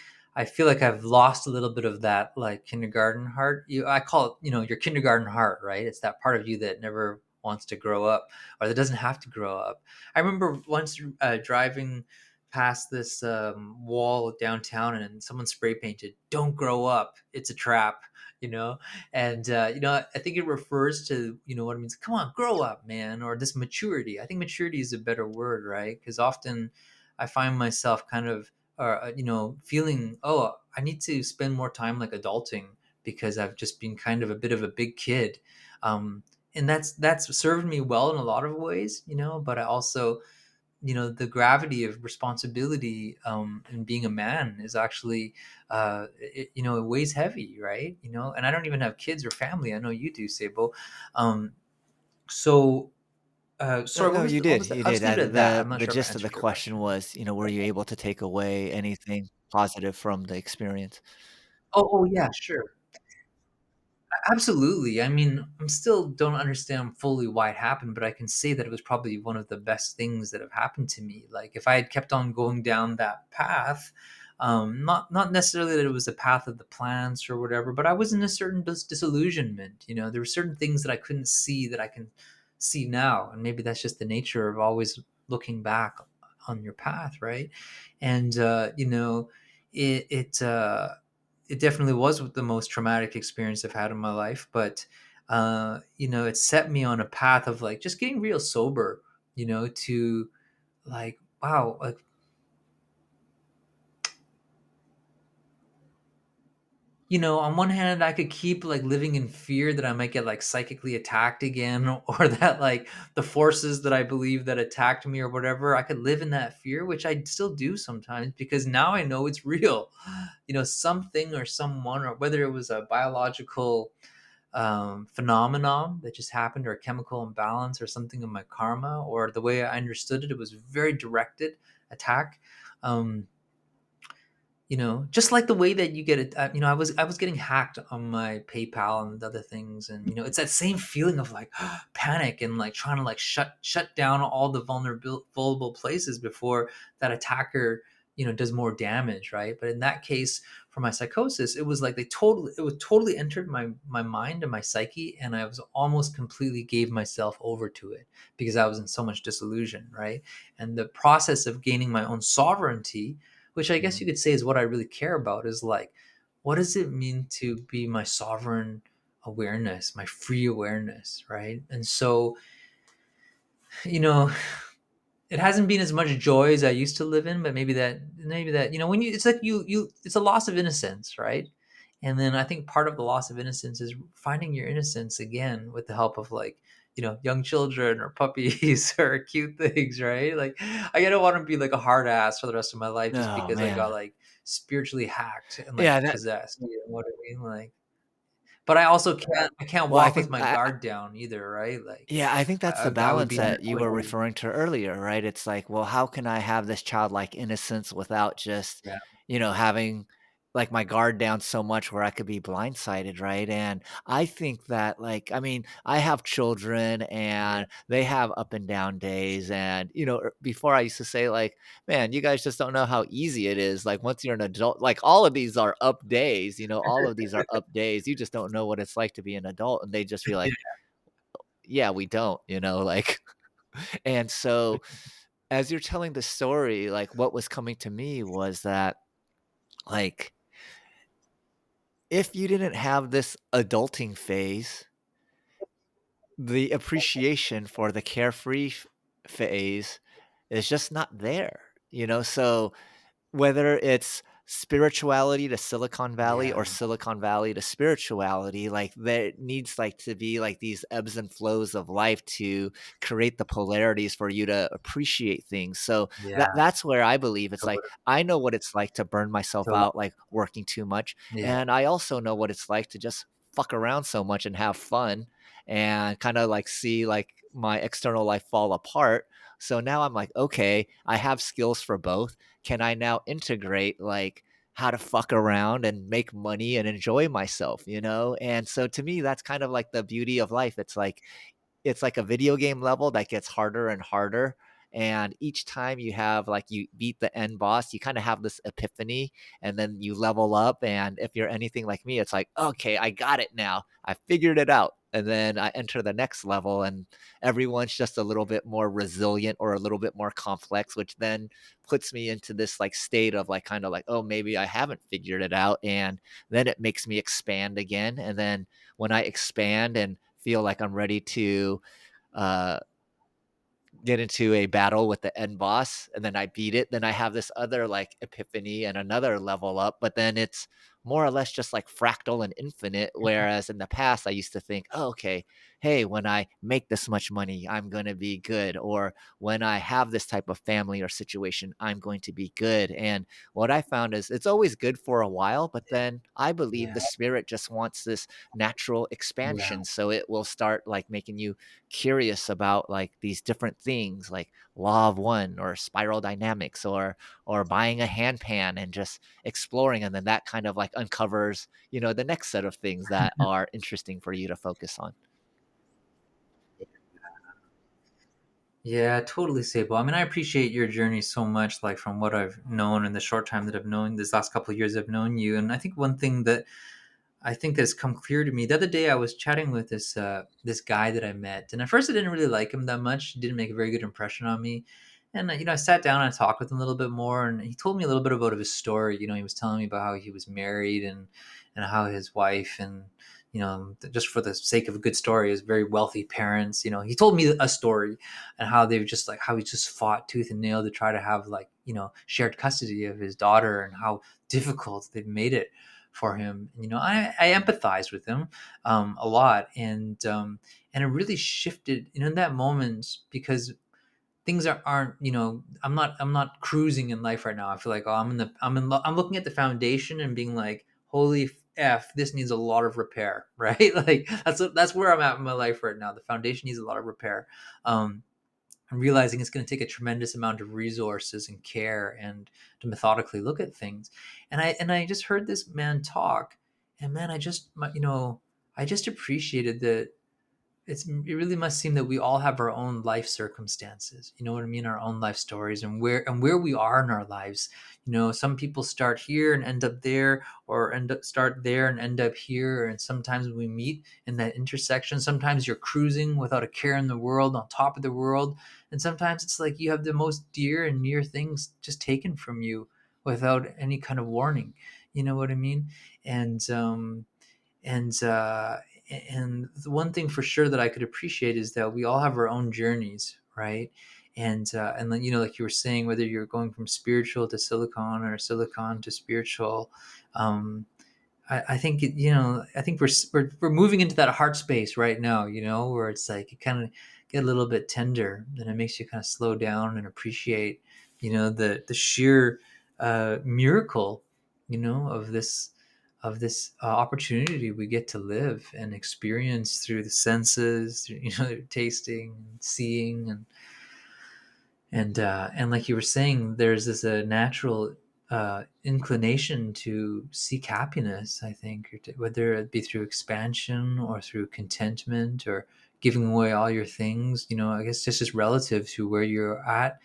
feel like I've lost a little bit of that like kindergarten heart. I call it, your kindergarten heart, right? It's that part of you that never wants to grow up or that doesn't have to grow up. I remember once driving past this wall downtown, and someone spray painted "Don't grow up, it's a trap." You know, and I think it refers to what it means. Come on, grow up, man, or this maturity. I think maturity is a better word, right? Because often I find myself kind of feeling, oh, I need to spend more time like adulting because I've just been kind of a bit of a big kid. And that's served me well in a lot of ways, but I also, the gravity of responsibility and being a man is actually it weighs heavy, right? And I don't even have kids or family. I know you do, Sabo. um so No, sorry, no, you what did, was that? you I'll did. just leave it at that. I'm not The sure if I gist of the answered your question question. was, were you able to take away anything positive from the experience? Oh, yeah, sure. Absolutely. I mean, I'm still don't understand fully why it happened, but I can say that it was probably one of the best things that have happened to me. Like if I had kept on going down that path, not necessarily that it was the path of the plants or whatever, but I was in a certain disillusionment. There were certain things that I couldn't see that I can see now, and maybe that's just the nature of always looking back on your path, right? And it it. It definitely was the most traumatic experience I've had in my life, but it set me on a path of like just getting real sober, to like, wow, like, on one hand, I could keep like living in fear that I might get like psychically attacked again, or that like the forces that I believe that attacked me or whatever, I could live in that fear, which I still do sometimes because now I know it's real. Something or someone, or whether it was a biological phenomenon that just happened, or a chemical imbalance, or something in my karma, or the way I understood it, it was very directed attack. Um, just like the way that you get it. I was getting hacked on my PayPal and other things, and it's that same feeling of like panic and like trying to like shut down all the vulnerable places before that attacker does more damage, right? But in that case, for my psychosis, it was like it was totally entered my mind and my psyche, and I was almost completely gave myself over to it because I was in so much disillusion, right? And the process of gaining my own sovereignty, which I guess you Mhm. could say is what I really care about, is like, what does it mean to be my sovereign awareness, my free awareness, right? And so, you know, it hasn't been as much joy as I used to live in, but maybe that when you, it's like it's a loss of innocence, right? And then I think part of the loss of innocence is finding your innocence again with the help of like young children or puppies or cute things, right? Like I don't want to be like a hard ass for the rest of my life just Oh because I got man. like spiritually hacked and like Yeah, that possessed. You know what I mean? Like, but I also can't well, I walk with think my guard down either, right? Like yeah, I think that's the I would balance be in that that you were referring to earlier, right? It's like, well, how can I have this childlike innocence without just, yeah, having like my guard down so much where I could be blindsided, right? And I think that, like, I mean, I have children yeah, and they have up and down days. And, before I used to say, like, man, you guys just don't know how easy it is. Like, once you're an adult, like, all of these are up days, all of these are up days. You just don't know what it's like to be an adult. And they just be like, yeah, we don't, like, and so as you're telling the story, like what was coming to me was that, like, if you didn't have this adulting phase, the appreciation for the carefree phase is just not there, so whether it's spirituality to Silicon Valley or yeah. Silicon Valley to spirituality, like, there needs, like, to be, like, these ebbs and flows of life to create the polarities for you to appreciate things, so Yeah, that's where I believe it's like, totally, I know what it's like to burn myself totally. out, like, working too much, Yeah, and I also know what it's like to just fuck around so much and have fun and kind of like see like my external life fall apart. So now I'm like, okay, I have skills for both. Can I now integrate like how to fuck around and make money and enjoy myself, you know? And so to me, that's kind of like the beauty of life. It's like a video game level that gets harder and harder. And each time you have like you beat the end boss, you kind of have this epiphany and then you level up. And if you're anything like me, it's like, okay, I got it now. I figured it out. And then I enter the next level, and everyone's just a little bit more resilient or a little bit more complex, which then puts me into this like state of like kind of like, oh, maybe I haven't figured it out. And then it makes me expand again. And then when I expand and feel like I'm ready to uh, get into a battle with the end boss and then I beat it, then I have this other like epiphany and another level up, but then it's more or less just like fractal and infinite. Whereas in the past, I used to think, oh, okay, hey, when I make this much money, I'm going to be good. Or when I have this type of family or situation, I'm going to be good. And what I found is it's always good for a while, but then I believe Yeah. the spirit just wants this natural Yeah. expansion. So it will start like making you curious about like these different things like law of one or spiral dynamics or buying a hand pan and just exploring, and then that kind of like uncovers, you know, the next set of things that are interesting for you to focus on. Yeah, totally, Sable. I mean, I appreciate your journey so much, like from what I've known in the short time that I've known, this last couple of years I've known you. And I think one thing that I think that's come clear to me. The other day I was chatting with this guy that I met, and at first I didn't really like him that much. He didn't make a very good impression on me. And I sat down and I talked with him a little bit more, and he told me a little bit about his story. He was telling me about how he was married and how his wife and just for the sake of a good story, his very wealthy parents. He told me a story and how they've just like how he just fought tooth and nail to try to have like shared custody of his daughter and how difficult they've made it for him. I empathize with him a lot, and it really shifted in that moment because things aren't I'm not cruising in life right now. I feel like I'm looking at the foundation and being like, holy f, this needs a lot of repair, right? Like that's where I'm at in my life right now. The foundation needs a lot of repair. I'm realizing it's going to take a tremendous amount of resources and care and to methodically look at things. And I just heard this man talk, and man, I just appreciated that it really must seem that we all have our own life circumstances, you know what I mean, our own life stories, and where we are in our lives. Some people start here and end up there, or end up start there and end up here, and sometimes we meet in that intersection. Sometimes you're cruising without a care in the world, on top of the world, and sometimes it's like you have the most dear and near things just taken from you without any kind of warning, you know what I mean. And um and uh and the one thing for sure that I could appreciate is that we all have our own journeys, right? And then like you were saying, whether you're going from spiritual to silicon or silicon to spiritual, um I think I think we're moving into that heart space right now, where it's like you kind of get a little bit tender, and it makes you kind of slow down and appreciate the sheer miracle of this opportunity we get to live and experience through the senses, through, tasting, seeing, and like you were saying, there's this natural inclination to seek happiness. I think, whether it be through expansion or through contentment or giving away all your things. I guess just relative to where you're at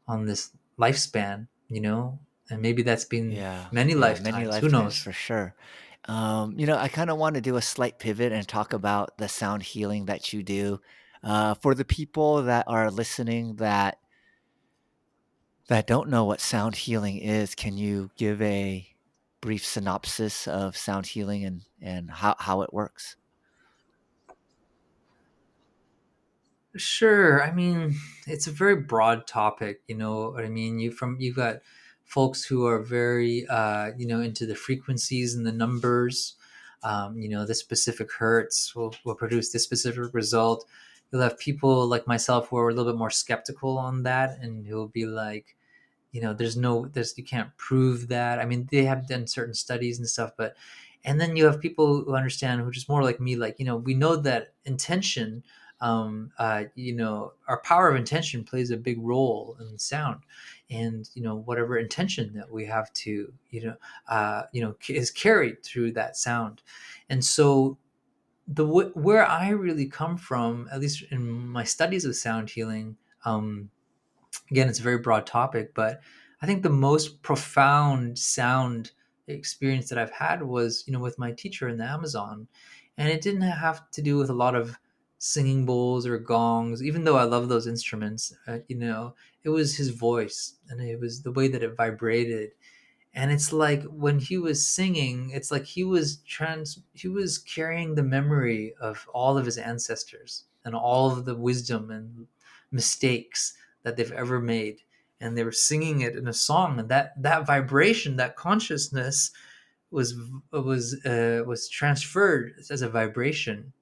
on this lifespan. And maybe that's been Yeah, many yeah, many lifetimes. Who lifetimes knows? for sure. You know, I kind of want to do a slight pivot and talk about the sound healing that you do. For the people that are listening that don't know what sound healing is, can you give a brief synopsis of sound healing and how it works? Sure. I mean, it's a very broad topic, you know what I mean? You've got folks who are very into the frequencies and the numbers. This specific hertz will produce this specific result. You'll have people like myself who are a little bit more skeptical on that, and who'll be like, there's you can't prove that. I mean, they have done certain studies and stuff, but And then you have people who understand, which is more like me, like, we know that intention, our power of intention plays a big role in sound. And, whatever intention that we have to, is carried through that sound. And so where I really come from, at least in my studies of sound healing, again, it's a very broad topic, but I think the most profound sound experience that I've had was, with my teacher in the Amazon. And it didn't have to do with a lot of singing bowls or gongs, even though I love those instruments. It was his voice, and it was the way that it vibrated. And it's like when he was singing, it's like he was carrying the memory of all of his ancestors and all of the wisdom and mistakes that they've ever made, and they were singing it in a song. And that vibration, that consciousness was was transferred as a vibration,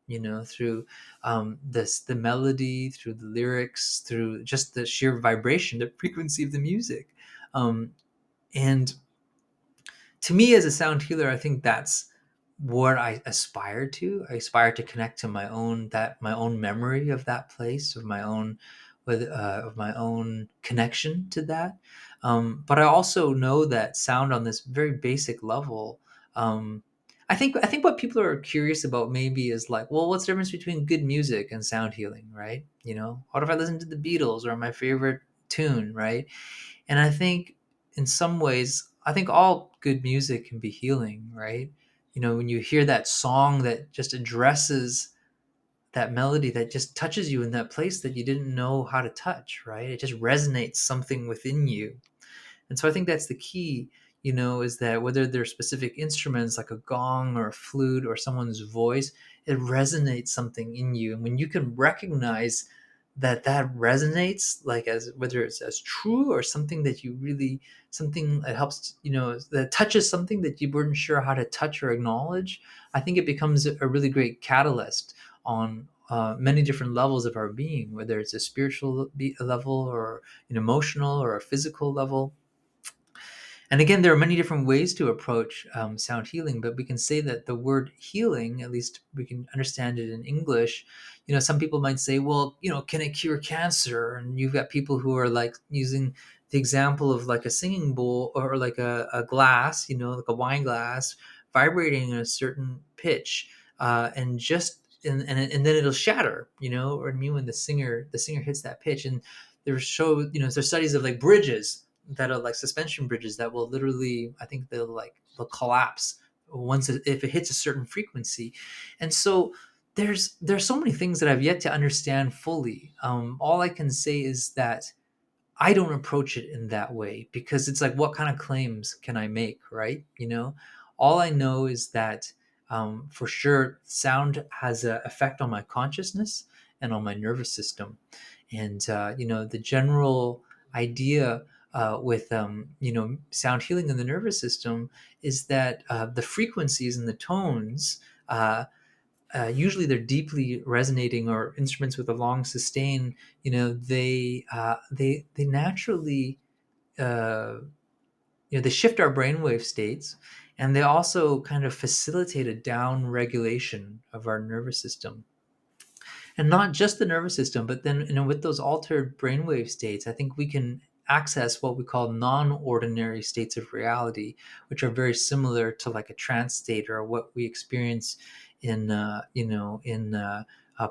through the melody, through the lyrics, through just the sheer vibration, the frequency of the music. And to me, as a sound healer, I think that's what I aspire to. I aspire to connect to my own memory of that place, of my own of my own connection to that. But I also know that sound on this very basic level. Um, I think what people are curious about maybe is like, well, what's the difference between good music and sound healing, right? What if I listen to the Beatles or my favorite tune, right? And I think in some ways, I think all good music can be healing, right? When you hear that song that just addresses that melody that just touches you in that place that you didn't know how to touch, right? It just resonates something within you. And so I think that's the key, is that whether they're specific instruments like a gong or a flute or someone's voice, it resonates something in you. And when you can recognize that resonates, like as whether it's as true or something that you really, something that helps, that touches something that you weren't sure how to touch or acknowledge, I think it becomes a really great catalyst on many different levels of our being, whether it's a spiritual level or an emotional or a physical level. And again, there are many different ways to approach sound healing, but we can say that the word healing, at least we can understand it in English. Some people might say, well, can it cure cancer? And you've got people who are like using the example of like a singing bowl or like a glass, like a wine glass, vibrating in a certain pitch, and then it'll shatter, or I mean when the singer hits that pitch. And there's studies of like bridges that are like suspension bridges that will literally, I think they'll collapse once if it hits a certain frequency. And so there's so many things that I've yet to understand fully. All I can say is that I don't approach it in that way, because it's like, what kind of claims can I make, right? All I know is that for sure sound has an effect on my consciousness and on my nervous system. And the general idea with sound healing in the nervous system is that the frequencies and the tones, usually they're deeply resonating, or instruments with a long sustain, they naturally uh, they shift our brainwave states, and they also kind of facilitate a down regulation of our nervous system. And not just the nervous system, but then, with those altered brainwave states, I think we can access what we call non-ordinary states of reality, which are very similar to like a trance state or what we experience in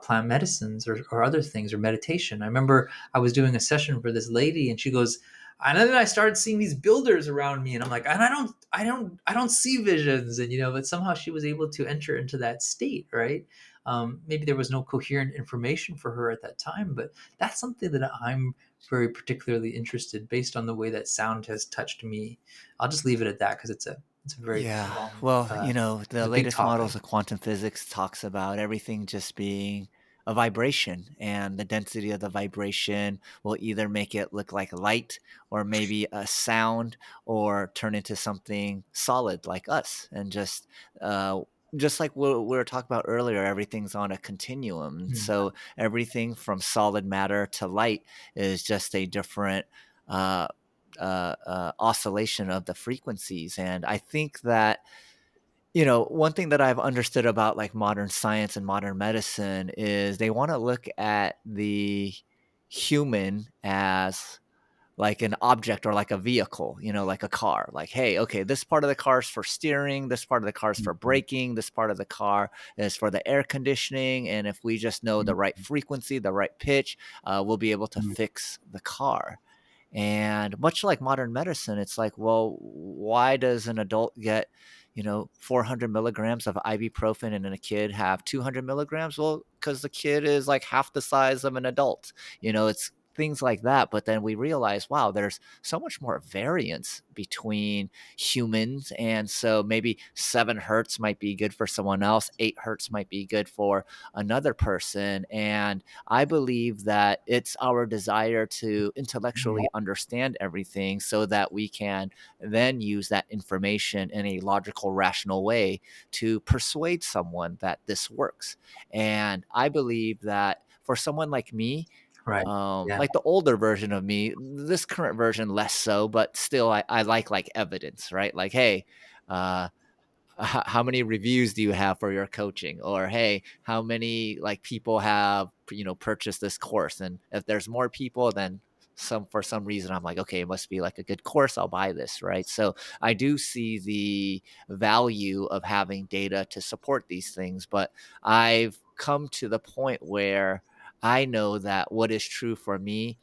plant medicines, or other things, or meditation. I remember I was doing a session for this lady, and she goes, and then I started seeing these builders around me, and I'm like, and I don't see visions. And but somehow she was able to enter into that state, right? Maybe there was no coherent information for her at that time, but that's something that I'm very particularly interested, based on the way that sound has touched me. I'll just leave it at that, because it's a very Yeah. long, Well, it's the a big latest models topic. of quantum physics talks about everything just being a vibration, and the density of the vibration will either make it look like light, or maybe a sound, or turn into something solid like us. And uh just like what we were talking about earlier, everything's on a continuum. And Mm. so everything from solid matter to light is just a different uh oscillation of the frequencies. And I think that one thing that I've understood about like modern science and modern medicine is they want to look at the human as like an object or like a vehicle, like a car. Like, hey, okay, this part of the car is for steering, this part of the car is for Mhm, braking, this part of the car is for the air conditioning. And if we just know the right mhm, frequency, the right pitch, we'll be able to mhm. fix the car. And much like modern medicine, it's like, well, why does an adult get, 400 milligrams of ibuprofen and then a kid have 200 milligrams? Well, because the kid is like half the size of an adult. It's things like that. But then we realize, wow, there's so much more variance between humans. And so maybe 7 hertz might be good for someone else, 8 hertz might be good for another person. And I believe that it's our desire to intellectually understand everything so that we can then use that information in a logical, rational way to persuade someone that this works. And I believe that for someone like me, Right. Yeah. like the older version of me, this current version less so, but still I like evidence, right? Like, hey, uh, how many reviews do you have for your coaching, or hey, how many like people have purchased this course? And if there's more people, then some for some reason I'm like, okay, it must be like a good course, I'll buy this, right? So I do see the value of having data to support these things, but I've come to the point where I know that what is true for me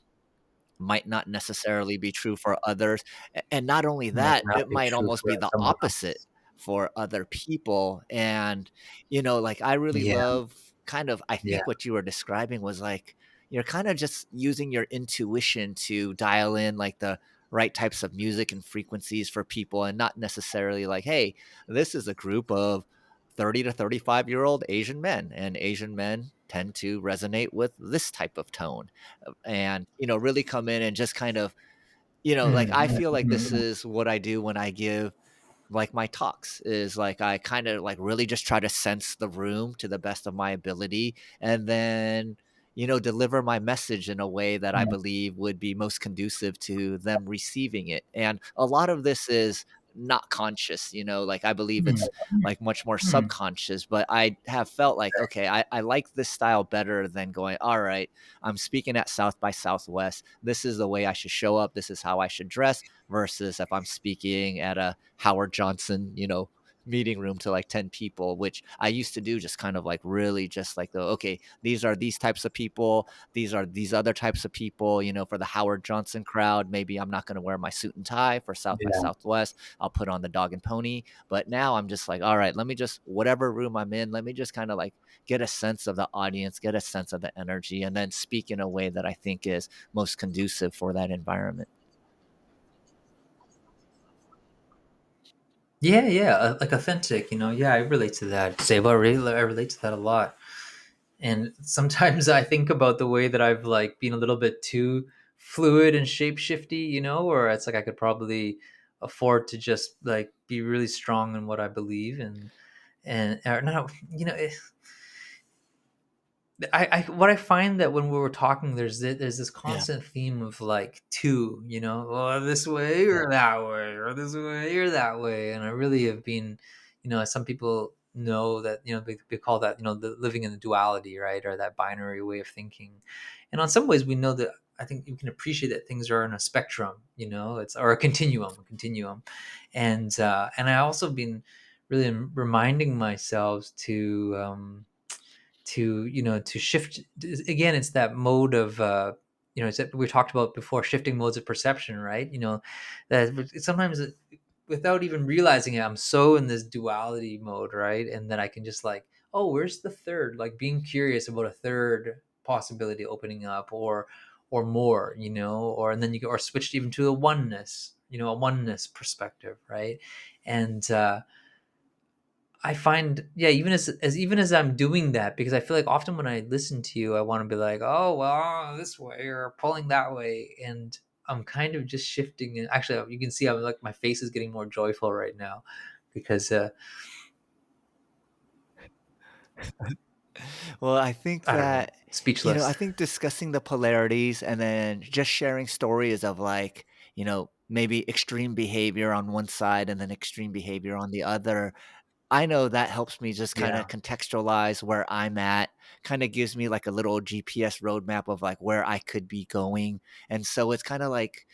might not necessarily be true for others, and not only Might that, not it be might true almost for be the someone opposite else. for other people. And like, I really Yeah, love kind of, I yeah, think what you were describing was like, you're kind of just using your intuition to dial in like the right types of music and frequencies for people, and not necessarily like, hey, this is a group of 30 to 35-year-old Asian men, and Asian men tend to resonate with this type of tone, and really come in and just kind of, like, Mm, I mm, feel like mhm, this mm. is what I do when I give like my talks, is like I kind of like really just try to sense the room to the best of my ability, and then deliver my message in a way that I Mm, believe would be most conducive to them receiving it. And a lot of this is not conscious, like I believe mm, it's like much more mm. subconscious, but I have felt like, okay, I like this style better than going, all right, I'm speaking at South by Southwest, this is the way I should show up, this is how I should dress, versus if I'm speaking at a Howard Johnson, meeting room to like 10 people, which I used to do, just kind of like really just like the, okay, these are these types of people, these are these other types of people, for the Howard Johnson crowd. Maybe I'm not going to wear my suit and tie for South by Yeah. Southwest. I'll put on the dog and pony. But now I'm just like, all right, let me just, whatever room I'm in, let me just kind of like get a sense of the audience, get a sense of the energy, and then speak in a way that I think is most conducive for that environment. Yeah, yeah, like authentic, Yeah, I relate to that. Sabo, I relate to that a lot. And sometimes I think about the way that I've like been a little bit too fluid and shapeshifty, or it's like I could probably afford to just like be really strong in what I believe and or not, I what I find that when we were talking, there's this Yeah. constant theme of like two, well, this way or that way, or this way or that way, and I really have been, some people know that they call that the living in the duality, right, or that binary way of thinking, and on some ways we know that I think you can appreciate that things are on a spectrum, it's or a continuum, and I also been really reminding myself to shift again. It's that mode of it's that we talked about before, shifting modes of perception, right? That sometimes without even realizing it, I'm so in this duality mode, right? And then I can just like, oh, where's the third, like being curious about a third possibility opening up, or more, or and then you go or switched even to a oneness, a oneness perspective, right? And I find, yeah, even as I'm doing that, because I feel like often when I listen to you, I want to be like, oh well, this way or pulling that way, and I'm kind of just shifting. And actually, you can see I'm like my face is getting more joyful right now, because Well, I think I don't know, that, I speechless. think discussing the polarities and then just sharing stories of like, maybe extreme behavior on one side and then extreme behavior on the other, I know that helps me just kinda Yeah. contextualize where I'm at, kinda gives me, like, a little GPS roadmap of, like, where I could be going, and so it's kinda like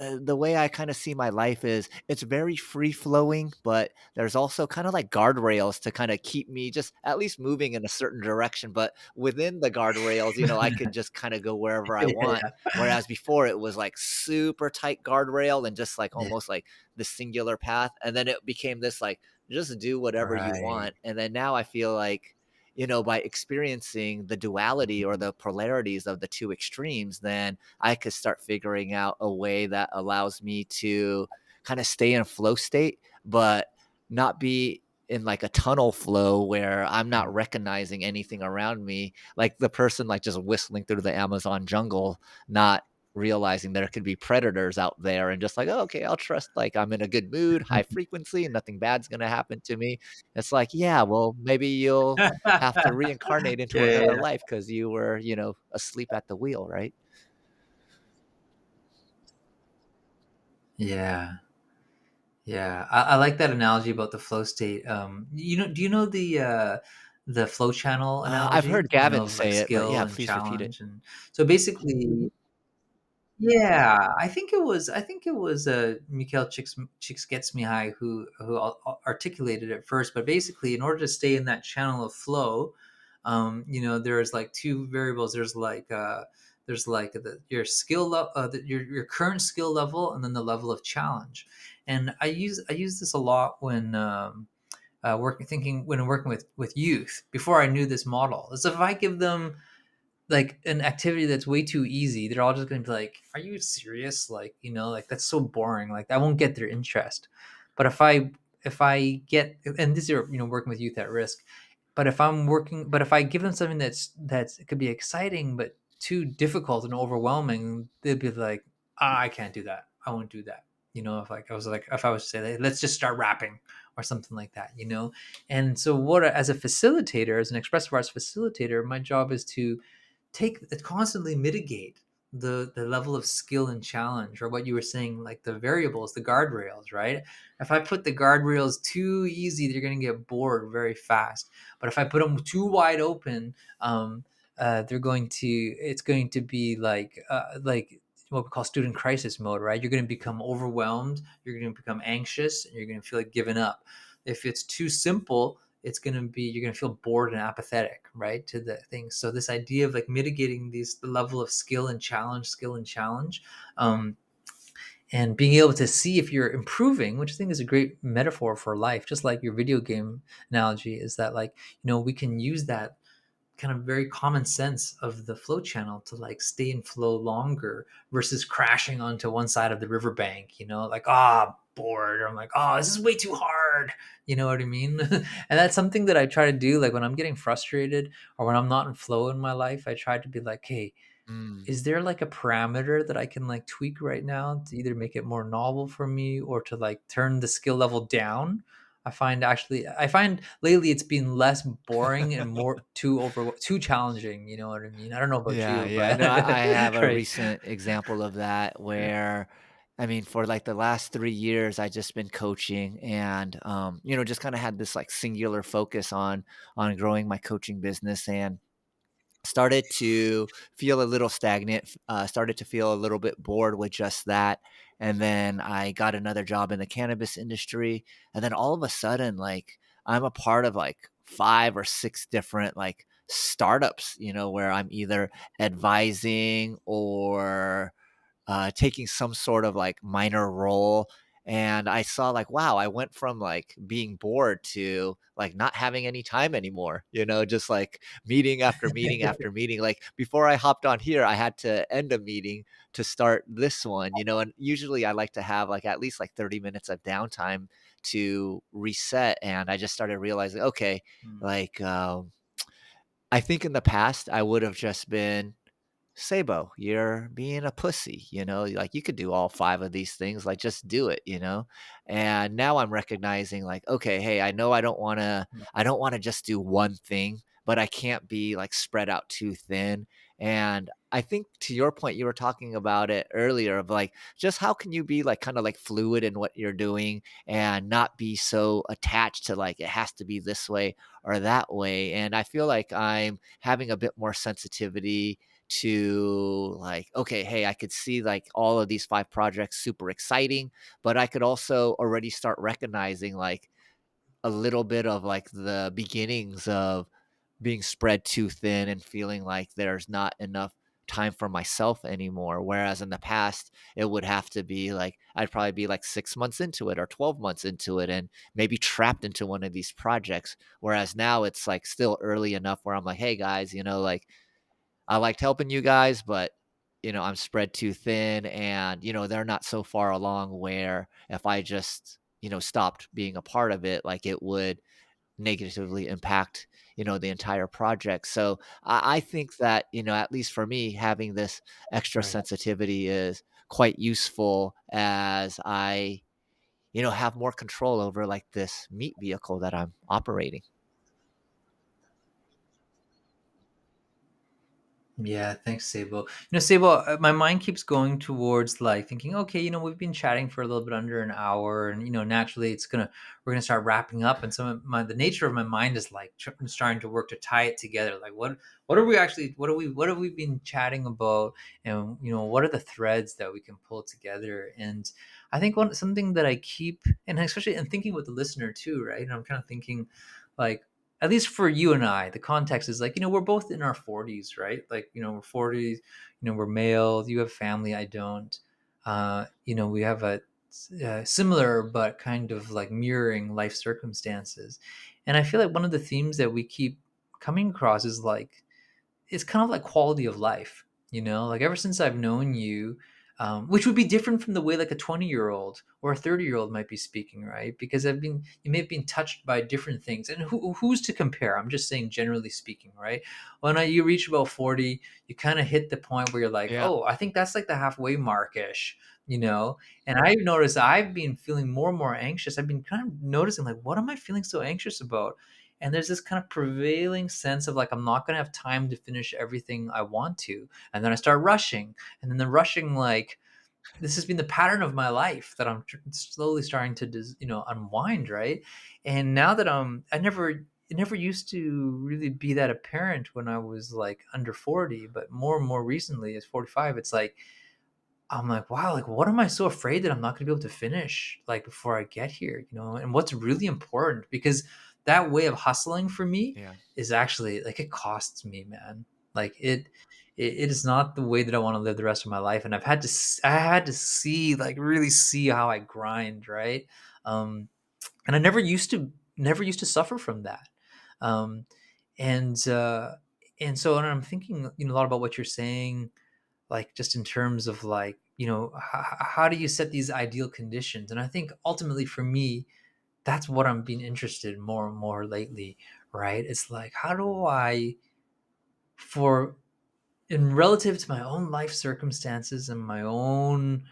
the way I kinda see my life is it's very free flowing, but there's also kinda like guardrails to kinda keep me just at least moving in a certain direction, but within the guardrails, I could just kinda go wherever I want, Yeah. whereas before it was, like, super tight guardrail and just, like, Yeah. almost like the singular path, and then it became this, like, just do whatever you Right. want, and then now I feel like, by experiencing the duality or Mhm. the polarities of the 2 extremes, then I could start figuring out a way that allows me to kind of stay in a flow state, but not be in like a tunnel flow where I'm Right. not recognizing anything around me, like the person like just whistling through the Amazon jungle, not realizing there could be predators out there and just like, oh, okay, I'll trust like I'm in a good mood, high frequency, and nothing bad's gonna happen to me. It's like, yeah, well, maybe you'll have to reincarnate into Yeah, another yeah, life because you were, asleep at the wheel, right? yeah. Yeah, I like that analogy about the flow state. Do you know the flow channel I've analogy? heard Gavin Of like say it, but skill yeah, and please repeat it. challenge, and so basically, yeah, I think it was Mikhail Csikszentmihalyi who articulated it first. But basically, in order to stay in that channel of flow, there's like two variables. There's like your your current skill level, and then the level of challenge. And I use this a lot when when I'm working with youth before I knew this model. So if I give them like an activity that's way too easy, they're all just going to be like, "Are you serious?" Like, like that's so boring. Like, I won't get their interest. But if I get, and this is working with youth at risk, but if I give them something that's it could be exciting but too difficult and overwhelming, they'd be like, I can't do that. I won't do that. If I was to say, "Hey, let's just start rapping," or something like that. And so, as a facilitator, as an expressive arts facilitator, my job is to constantly mitigate the level of skill and challenge, or what you were saying, like the variables, the guardrails, right? If I put the guardrails too easy, they're going to get bored very fast. But if I put them too wide open, it's going to be like what we call student crisis mode, right? You're going to become overwhelmed, you're going to become anxious, and you're going to feel like giving up. If it's too simple, you're going to feel bored and apathetic, right, to the things. So this idea of like mitigating the level of skill and challenge, um, and being able to see if you're improving, which I think is a great metaphor for life, just like your video game analogy, is that, like, we can use that kind of very common sense of the flow channel to like stay in flow longer versus crashing onto one side of the riverbank, like, bored, or I'm like, this is way too hard. You know what I mean? And that's something that I try to do, like when I'm getting frustrated or when I'm not in flow in my life. I try to be like, hey, Mm. is there like a parameter that I can like tweak right now to either make it more novel for me or to like turn the skill level down? I find lately it's been less boring and more too challenging. You know what I mean? I don't know about Yeah, you, yeah. but No, I have a right. recent example of that where, I mean, for like the last 3 years, I just been coaching and, just kinda had this like singular focus on growing my coaching business and started to feel a little stagnant, started to feel a little bit bored with just that, and then I got another job in the cannabis industry, and then all of a sudden, like, I'm a part of, like, 5 or 6 different, like, startups, where I'm either advising or taking some sort of like minor role. And I saw like, wow, I went from like being bored to like not having any time anymore, just like meeting after meeting after meeting. Like before I hopped on here, I had to end a meeting to start this one, and usually I like to have like at least like 30 minutes of downtime to reset. And I just started realizing, okay, Mm. like, I think in the past I would have just been Seibo, you're being a pussy, like you could do all 5 of these things, like just do it. And now I'm recognizing like, okay, hey, I know I don't wanna just do one thing, but I can't be like spread out too thin. And I think to your point, you were talking about it earlier of like just how can you be like kind of like fluid in what you're doing and not be so attached to like it has to be this way or that way. And I feel like I'm having a bit more sensitivity to like, okay, hey, I could see like all of these 5 projects super exciting, but I could also already start recognizing like a little bit of like the beginnings of being spread too thin and feeling like there's not enough time for myself anymore. Whereas in the past, it would have to be like, I'd probably be like 6 months into it or 12 months into it and maybe trapped into one of these projects. Whereas now it's like still early enough where I'm like, hey guys, like I liked helping you guys, but I'm spread too thin and, they're not so far along where if I just, stopped being a part of it, like it would negatively impact, the entire project. So I think that, at least for me, having this extra Right. sensitivity is quite useful as I, have more control over like this meat vehicle that I'm operating. Yeah, thanks, Sabo. Sabo, my mind keeps going towards like thinking, okay, we've been chatting for a little bit under an hour, and naturally, we're gonna start wrapping up, and the nature of my mind is like starting to work to tie it together. Like, what are we actually, what have we been chatting about, and what are the threads that we can pull together? And I think something that I keep, and especially in thinking with the listener too, right? And I'm kind of thinking, like, at least for you and I, the context is like, we're both in our 40s, right? Like, we're 40s, we're male, you have family, I don't. We have a similar but kind of like mirroring life circumstances. And I feel like one of the themes that we keep coming across is like, it's kind of like quality of life, like ever since I've known you, which would be different from the way like a 20-year-old or a 30-year-old might be speaking, right? Because you may have been touched by different things, and who's to compare? I'm just saying, generally speaking, right? You reach about 40, you kind of hit the point where you're like, Yeah. oh, I think that's like the halfway markish, you know. And I've noticed I've been feeling more and more anxious. I've been kind of noticing like, what am I feeling so anxious about? And there's this kind of prevailing sense of like, I'm not going to have time to finish everything I want to, and then I start rushing, and then the rushing, like, this has been the pattern of my life that I'm slowly starting to unwind, right? And now that it never used to really be that apparent when I was like under 40, but more and more recently as 45, it's like I'm like, wow, like, what am I so afraid that I'm not going to be able to finish like before I get here, And what's really important, because that way of hustling for me Yeah. is actually like, it costs me, man. Like, it is not the way that I want to live the rest of my life. And I had to see, like, really see how I grind, right? Um, and I never used to suffer from that. Um, and, uh, and so, and I'm thinking, a lot about what you're saying, like just in terms of like, how do you set these ideal conditions? And I think ultimately for me, that's what I'm being interested in more and more lately, right? It's like, how do I, for in relative to my own life circumstances and my own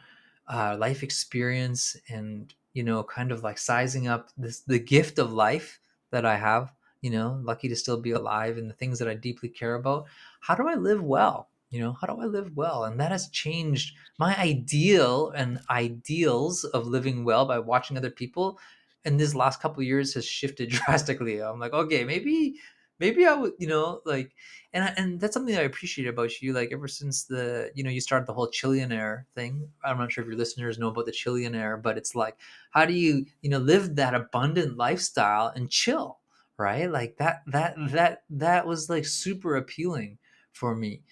life experience, and kind of like sizing up the gift of life that I have, lucky to still be alive, and the things that I deeply care about, how do I live well? How do I live well? And that has changed my ideal and ideals of living well by watching other people, and this last couple of years has shifted drastically. I'm like, okay, maybe I would, like, and that's something I appreciate about you. Like, ever since you started the whole Chillionaire thing. I'm not sure if your listeners know about the Chillionaire, but it's like, how do you live that abundant lifestyle and chill, right? Like that was like super appealing for me,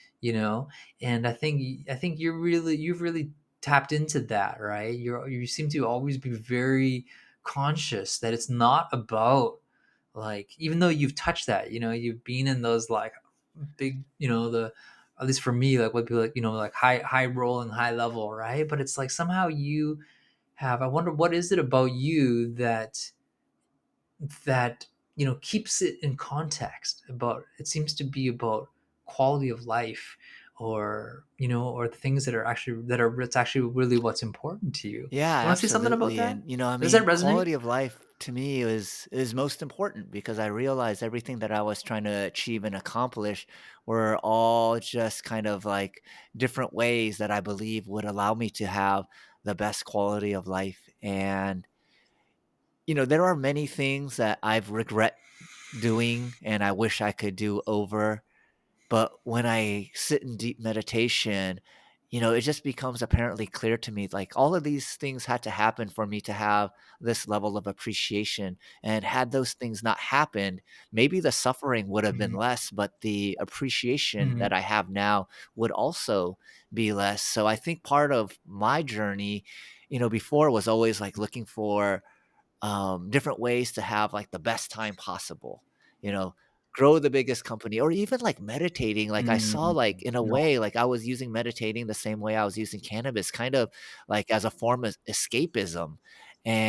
and I think you've really tapped into that, right? You seem to always be very conscious that it's not about, like, even though you've touched that, you've been in those like big, the at least for me, like what people like, like high rolling, high level, right? But it's like somehow you have, I wonder what is it about you that keeps it in context. About, it seems to be about quality of life, or the things that's actually really what's important to you. Yeah, You want to say something about absolutely. that? And, I Does that mean, resonate? quality of life to me is most important because I realized everything that I was trying to achieve and accomplish were all just kind of like different ways that I believe would allow me to have the best quality of life. And there are many things that I've regret doing and I wish I could do over. But when I sit in deep meditation, it just becomes apparently clear to me like all of these things had to happen for me to have this level of appreciation. And had those things not happened, maybe the suffering would have been Mhm. less, but the appreciation Mhm. that I have now would also be less. So I think part of my journey, before was always like looking for different ways to have like the best time possible, you know, grow the biggest company or even like meditating. Like I saw Mm. like in a No. way, like I was using meditating the same way I was using cannabis, kind of like as a form of escapism.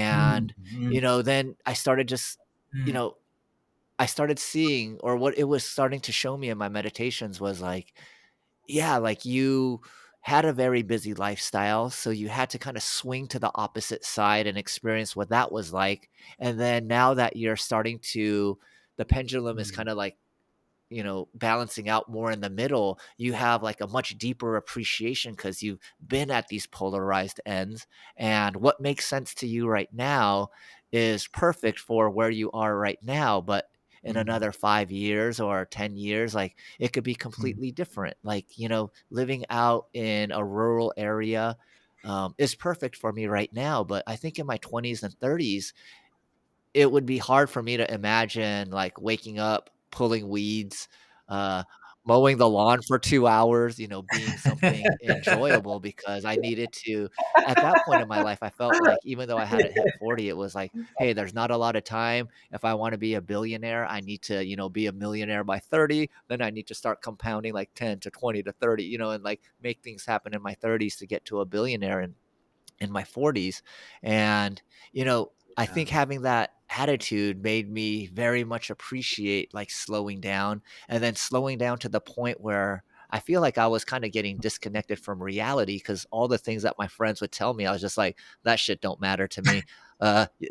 Mm. And, Mm. then I started just, you Mm. know, I started seeing or what it was starting to show me in my meditations was like, yeah, like you had a very busy lifestyle, so you had to kind of swing to the opposite side and experience what that was like. And then now that you're starting to, the pendulum is Mm. kind of like balancing out more in the middle, you have like a much deeper appreciation because you've been at these polarized ends. And what makes sense to you right now is perfect for where you are right now. But in Mm. another 5 years or 10 years, like it could be Mm. completely different. Like, living out in a rural area is perfect for me right now. But I think in my 20s and 30s, it would be hard for me to imagine, like, waking up, pulling weeds, uh, mowing the lawn for 2 hours, being something enjoyable because I needed to at that point in my life, I felt like even though I hadn't hit 40, it was like, "Hey, there's not a lot of time. If I wanna be a billionaire, I need to, be a millionaire by 30, then I need to start compounding like 10 to 20 to 30, and, like, make things happen in my 30s to get to a billionaire in my 40s. And, I Yeah. think having that attitude made me very much appreciate like slowing down and then slowing down to the point where I feel like I was kind of getting disconnected from reality because all the things that my friends would tell me, I was just like, that shit don't matter to me.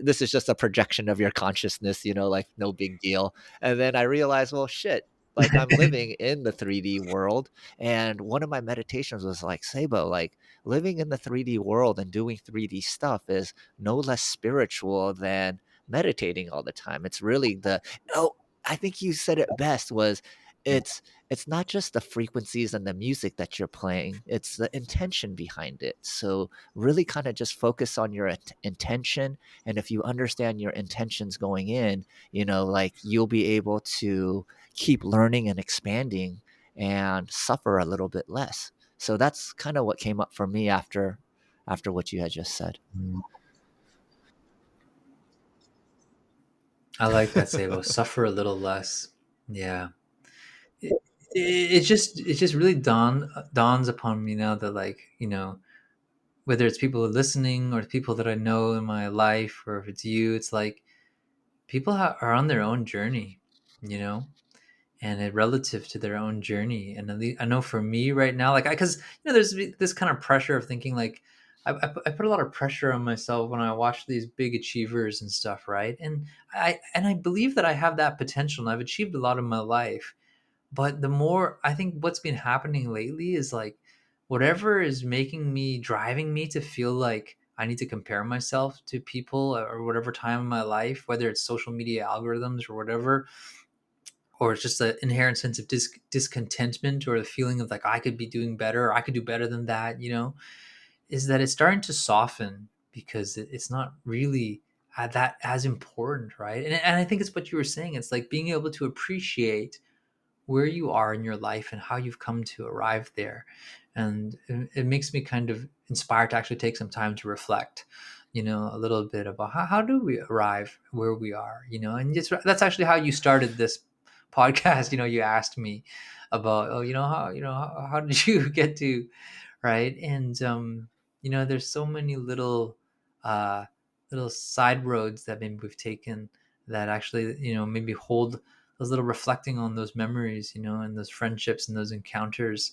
This is just a projection of your consciousness, like no big deal. And then I realized, well, shit, like I'm living in the 3D world. And one of my meditations was like, Sabo, like, living in the 3D world and doing 3D stuff is no less spiritual than meditating all the time. It's really I think you said it best was Yeah. it's not just the frequencies and the music that you're playing, it's the intention behind it. So really kind of just focus on your intention. And if you understand your intentions going in, like you'll be able to keep learning and expanding and suffer a little bit less. So that's kind of what came up for me after what you had just said. Mm. I like that, Sabo. Suffer a little less. Yeah. It, it just really dawns upon me now that, like, whether it's people listening or people that I know in my life, or if it's you, it's like people are on their own journey, you know, and relative to their own journey. And at least I know for me right now, like, because there's this kind of pressure of thinking like I put a lot of pressure on myself when I watch these big achievers and stuff, right? And I believe that I have that potential, and I've achieved a lot in my life. But the more I think what's been happening lately is like whatever is driving me to feel like I need to compare myself to people or whatever time in my life, whether it's social media algorithms or whatever, or it's just an inherent sense of discontentment, or the feeling of like I could be doing better, or I could do better than that, is that it's starting to soften because it's not really that as important, right? And I think it's what you were saying. It's like being able to appreciate where you are in your life and how you've come to arrive there. And it makes me kind of inspired to actually take some time to reflect, a little bit about how do we arrive where we are, and that's actually how you started this podcast. You asked me about, oh, how did you get to, right? And there's so many uh little side roads that maybe we've taken that actually, maybe hold those little reflecting on those memories, and those friendships and those encounters.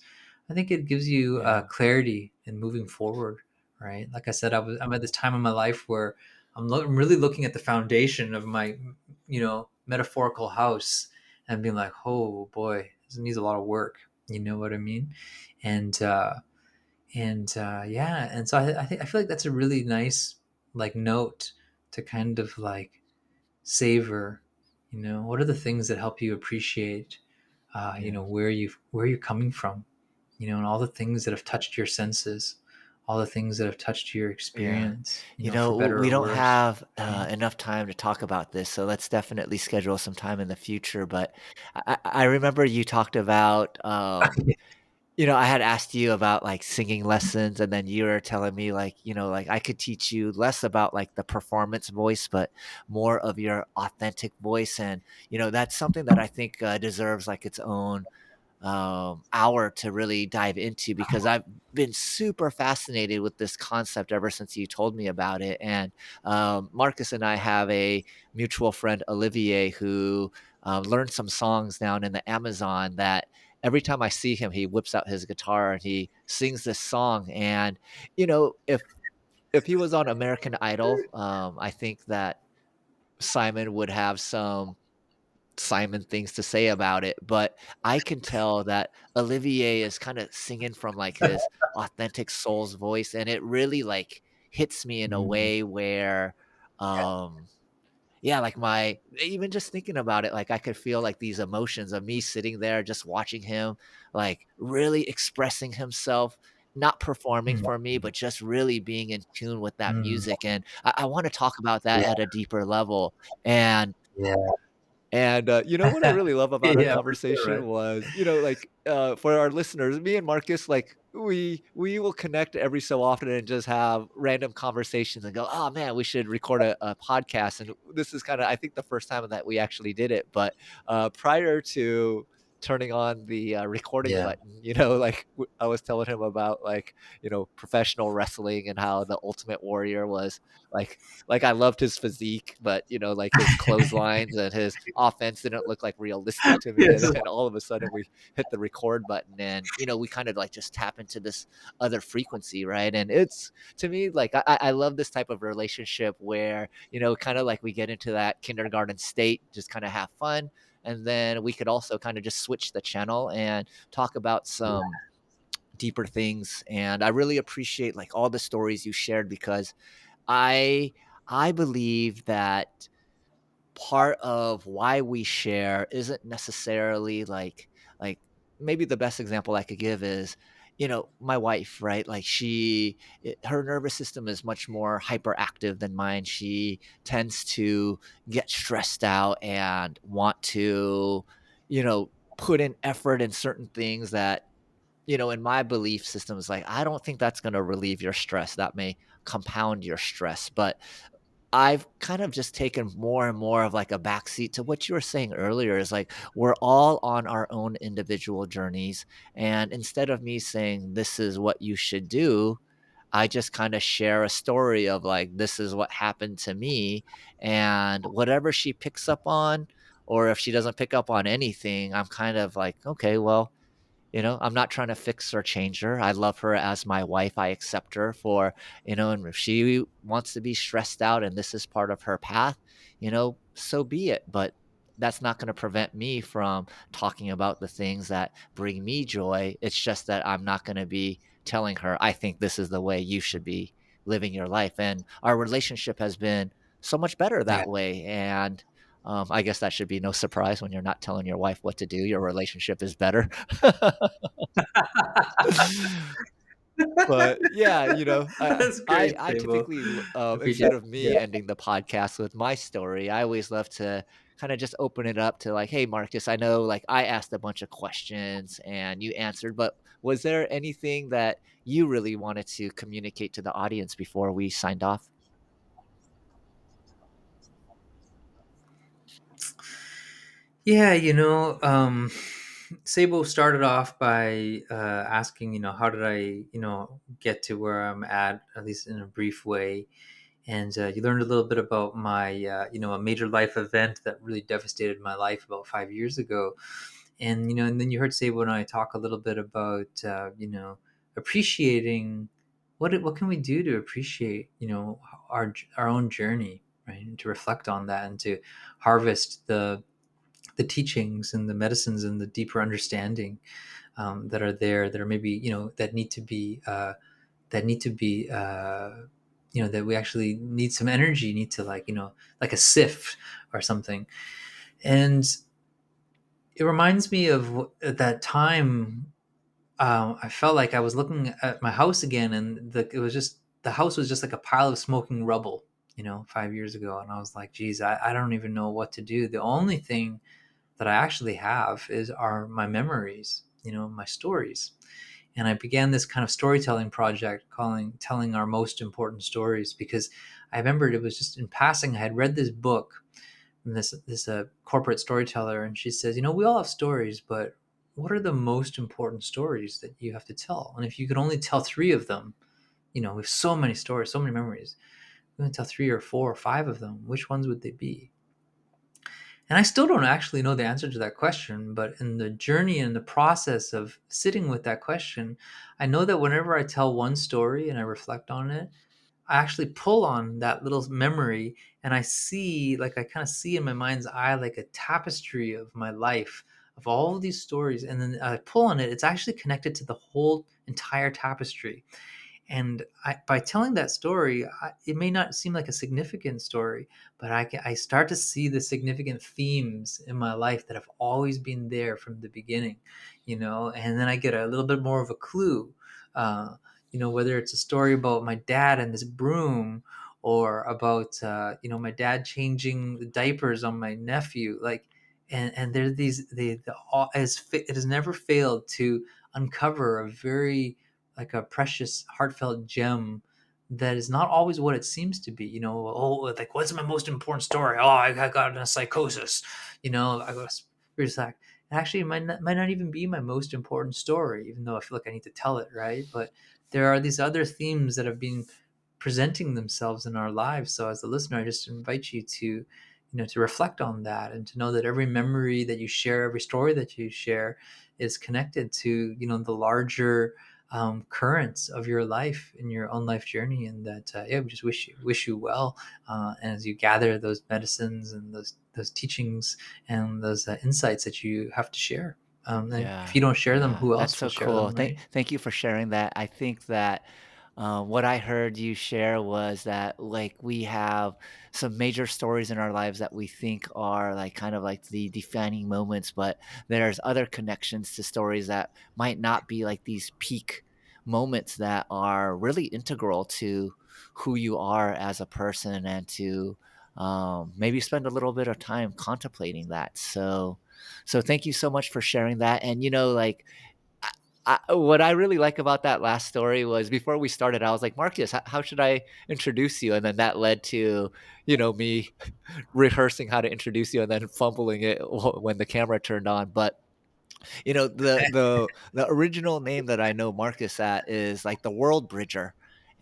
I think it gives you Yeah. clarity in moving forward, right? Like I said, I'm at this time in my life where I'm really looking at the foundation of my, metaphorical house, and being like, oh boy, this needs a lot of work. You know what I mean? And yeah, and so I feel like that's a really nice like note to kind of like savor. What are the things that help you appreciate, Yeah. where you're coming from, and all the things that have touched your senses, all the things that have touched your Yeah. experience, You for know, better we or don't worse. have Right? enough time to talk about this, so let's definitely schedule some time in the future. But I remember you talked about, I had asked you about like singing lessons, and then you were telling me like, like I could teach you less about like the performance voice, but more of your authentic voice. And, that's something that I think deserves like its own hour to really dive into because I've been super fascinated with this concept ever since you told me about it. And Marcus and I have a mutual friend, Olivier, who learned some songs down in the Amazon that every time I see him, he whips out his guitar and he sings this song. And, if he was on American Idol, I think that Simon would have some Simon things to say about it, but I can tell that Olivier is kinda singing from, like, his authentic soul's voice, and it really, like, hits me in a Mm, way where, um yeah, like, my even just thinking about it, like, I could feel, like, these emotions of me sitting there just watching him, like, really expressing himself, not performing mm, for me, but just really being in tune with that mm. music, and I wanna talk about that Yeah, at a deeper level, and yeah. what I really love about our Yeah, for sure, conversation right? was, for our listeners, me and Marcus, like, we will connect every so often and just have random conversations and go, "Oh, man, we should record a podcast," and this is kinda, I think, the first time that we actually did it, but, prior to turning on the, recording Yeah. button, like, I was telling him about, like, professional wrestling and how the Ultimate Warrior was, like, I loved his physique, but, like, his clotheslines and his offense didn't look, like, realistic to me, and Yes. then all of a sudden we hit the record button and, we kind of, like, just tap into this other frequency, right? And it's to me, like, I love this type of relationship where, kinda like we get into that kindergarten state, just kinda have fun, and then we could also kinda just switch the channel and talk about some deeper things, and I really appreciate, like, all the stories you shared because I I believe that part of why we share isn't necessarily like maybe the best example I could give is, my wife, right? Like her nervous system is much more hyperactive than mine. She tends to get stressed out and want to, put in effort in certain things that, in my belief system is like, I don't think that's going to relieve your stress. That may compound your stress. But I've kind of just taken more and more of like a backseat to what you were saying earlier is like we're all on our own individual journeys. And instead of me saying this is what you should do, I just kind of share a story of like this is what happened to me. And whatever she picks up on, or if she doesn't pick up on anything, I'm kind of like, okay, well, I'm not trying to fix or change her. I love her as my wife. I accept her for, and if she wants to be stressed out and this is part of her path, so be it. But that's not going to prevent me from talking about the things that bring me joy. It's just that I'm not going to be telling her, I think this is the way you should be living your life. And our relationship has been so much better Yeah. that way. And I guess that should be no surprise when you're not telling your wife what to do. Your relationship is better. But yeah, That's I great, I Sabo. typically Appreciate instead of it. me ending the podcast with my story, I always love to kind of just open it up to like, hey Marcus, I know like I asked a bunch of questions and you answered, but was there anything that you really wanted to communicate to the audience before we signed off? Yeah, Sabo started off by asking, how did I, get to where I'm at least in a brief way. And you learned a little bit about my, a major life event that really devastated my life about 5 years ago. And, and then you heard Sabo and I talk a little bit about, appreciating what can we do to appreciate, our own journey, right? And to reflect on that, and to harvest the teachings and the medicines and the deeper understanding, that are there, that are maybe, that need to be, that need to be, that we actually need some energy, need to, like, like a sift or something. And it reminds me of at that time, I felt like I was looking at my house again, and the house was just like a pile of smoking rubble, 5 years ago. And I was like, geez, I don't even know what to do. The only thing that I actually have are my memories, my stories. And I began this kind of storytelling project, telling our most important stories, because I remembered it was just in passing. I had read this book from this corporate storyteller, and she says, we all have stories, but what are the most important stories that you have to tell? And if you could only tell three of them, with so many stories, so many memories, you can tell three or four or five of them, which ones would they be? And I still don't actually know the answer to that question, but in the journey and the process of sitting with that question, I know that whenever I tell one story and I reflect on it, I actually pull on that little memory, and I kind of see in my mind's eye like a tapestry of my life, of all of these stories. And then I pull on it, it's actually connected to the whole entire tapestry. And by telling that story, it may not seem like a significant story, but I start to see the significant themes in my life that have always been there from the beginning, and then I get a little bit more of a clue, whether it's a story about my dad and this broom, or about, my dad changing the diapers on my nephew, like, and there's these, it has never failed to uncover a very, like, a precious, heartfelt gem that is not always what it seems to be. Oh, like, what's my most important story? Oh, I got in a psychosis. I got a spirit attack. It actually might not even be my most important story, even though I feel like I need to tell it, right? But there are these other themes that have been presenting themselves in our lives. So as a listener, I just invite you to reflect on that, and to know that every memory that you share, every story that you share, is connected to, the larger, currents of your life, in your own life journey. And that, yeah, we just wish you well, as you gather those medicines and those teachings and those, insights that you have to share. And if Yeah, you don't share them, yeah, who that's else will so share cool. them, right? Thank you for sharing that. I think that what I heard you share was that like we have some major stories in our lives that we think are like kind of like the defining moments, but there's other connections to stories that might not be like these peak moments that are really integral to who you are as a person, and to maybe spend a little bit of time contemplating that. So thank you so much for sharing that. And like what I really like about that last story was before we started, I was like, Marcus, how should I introduce you? And then that led to, me rehearsing how to introduce you and then fumbling it when the camera turned on. But the original name that I know Marcus at is like the World Bridger.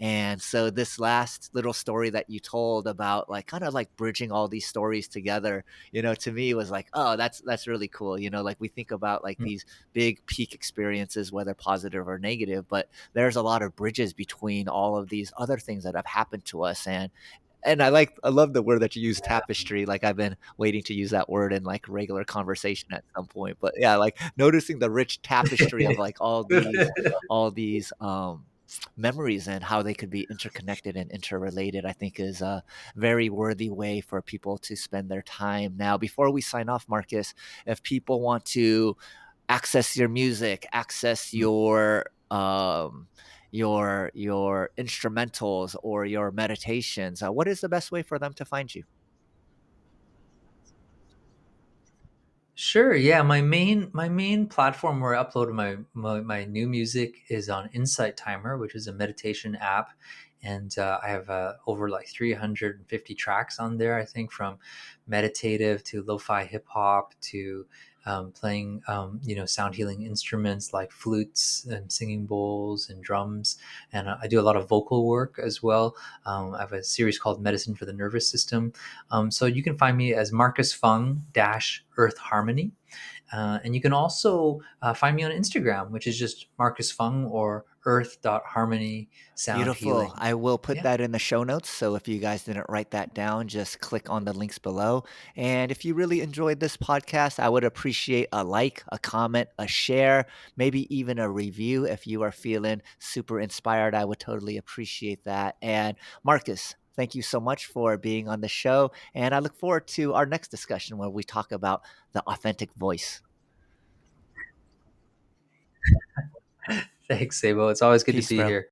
And so this last little story that you told about like kind of like bridging all these stories together, to me was like, oh, that's really cool. Like we think about like these big peak experiences, whether positive or negative, but there's a lot of bridges between all of these other things that have happened to us. And I love the word that you use, tapestry. Like I've been waiting to use that word in like regular conversation at some point. But yeah, like noticing the rich tapestry of like all these memories and how they could be interconnected and interrelated, I think is a very worthy way for people to spend their time. Now, before we sign off, Marcus, if people want to access your music, access your instrumentals or your meditations, what is the best way for them to find you? Sure. Yeah. My main platform where I upload my new music is on Insight Timer, which is a meditation app, and I have over like 350 tracks on there. I think from meditative to lo-fi hip hop to, playing, sound healing instruments like flutes and singing bowls and drums, and I do a lot of vocal work as well. I have a series called Medicine for the Nervous System. So you can find me as Marcus Fung dash Earth Harmony. And you can also find me on Instagram, which is just Marcus Fung or earth.harmony sound Beautiful. healing. I will put Yeah. that in the show notes. So if you guys didn't write that down, just click on the links below. And if you really enjoyed this podcast, I would appreciate a like, a comment, a share, maybe even a review. If you are feeling super inspired, I would totally appreciate that. And Marcus, thank you so much for being on the show. And I look forward to our next discussion where we talk about the authentic voice. Thanks, Sabo. It's always good to Peace, be bro. here.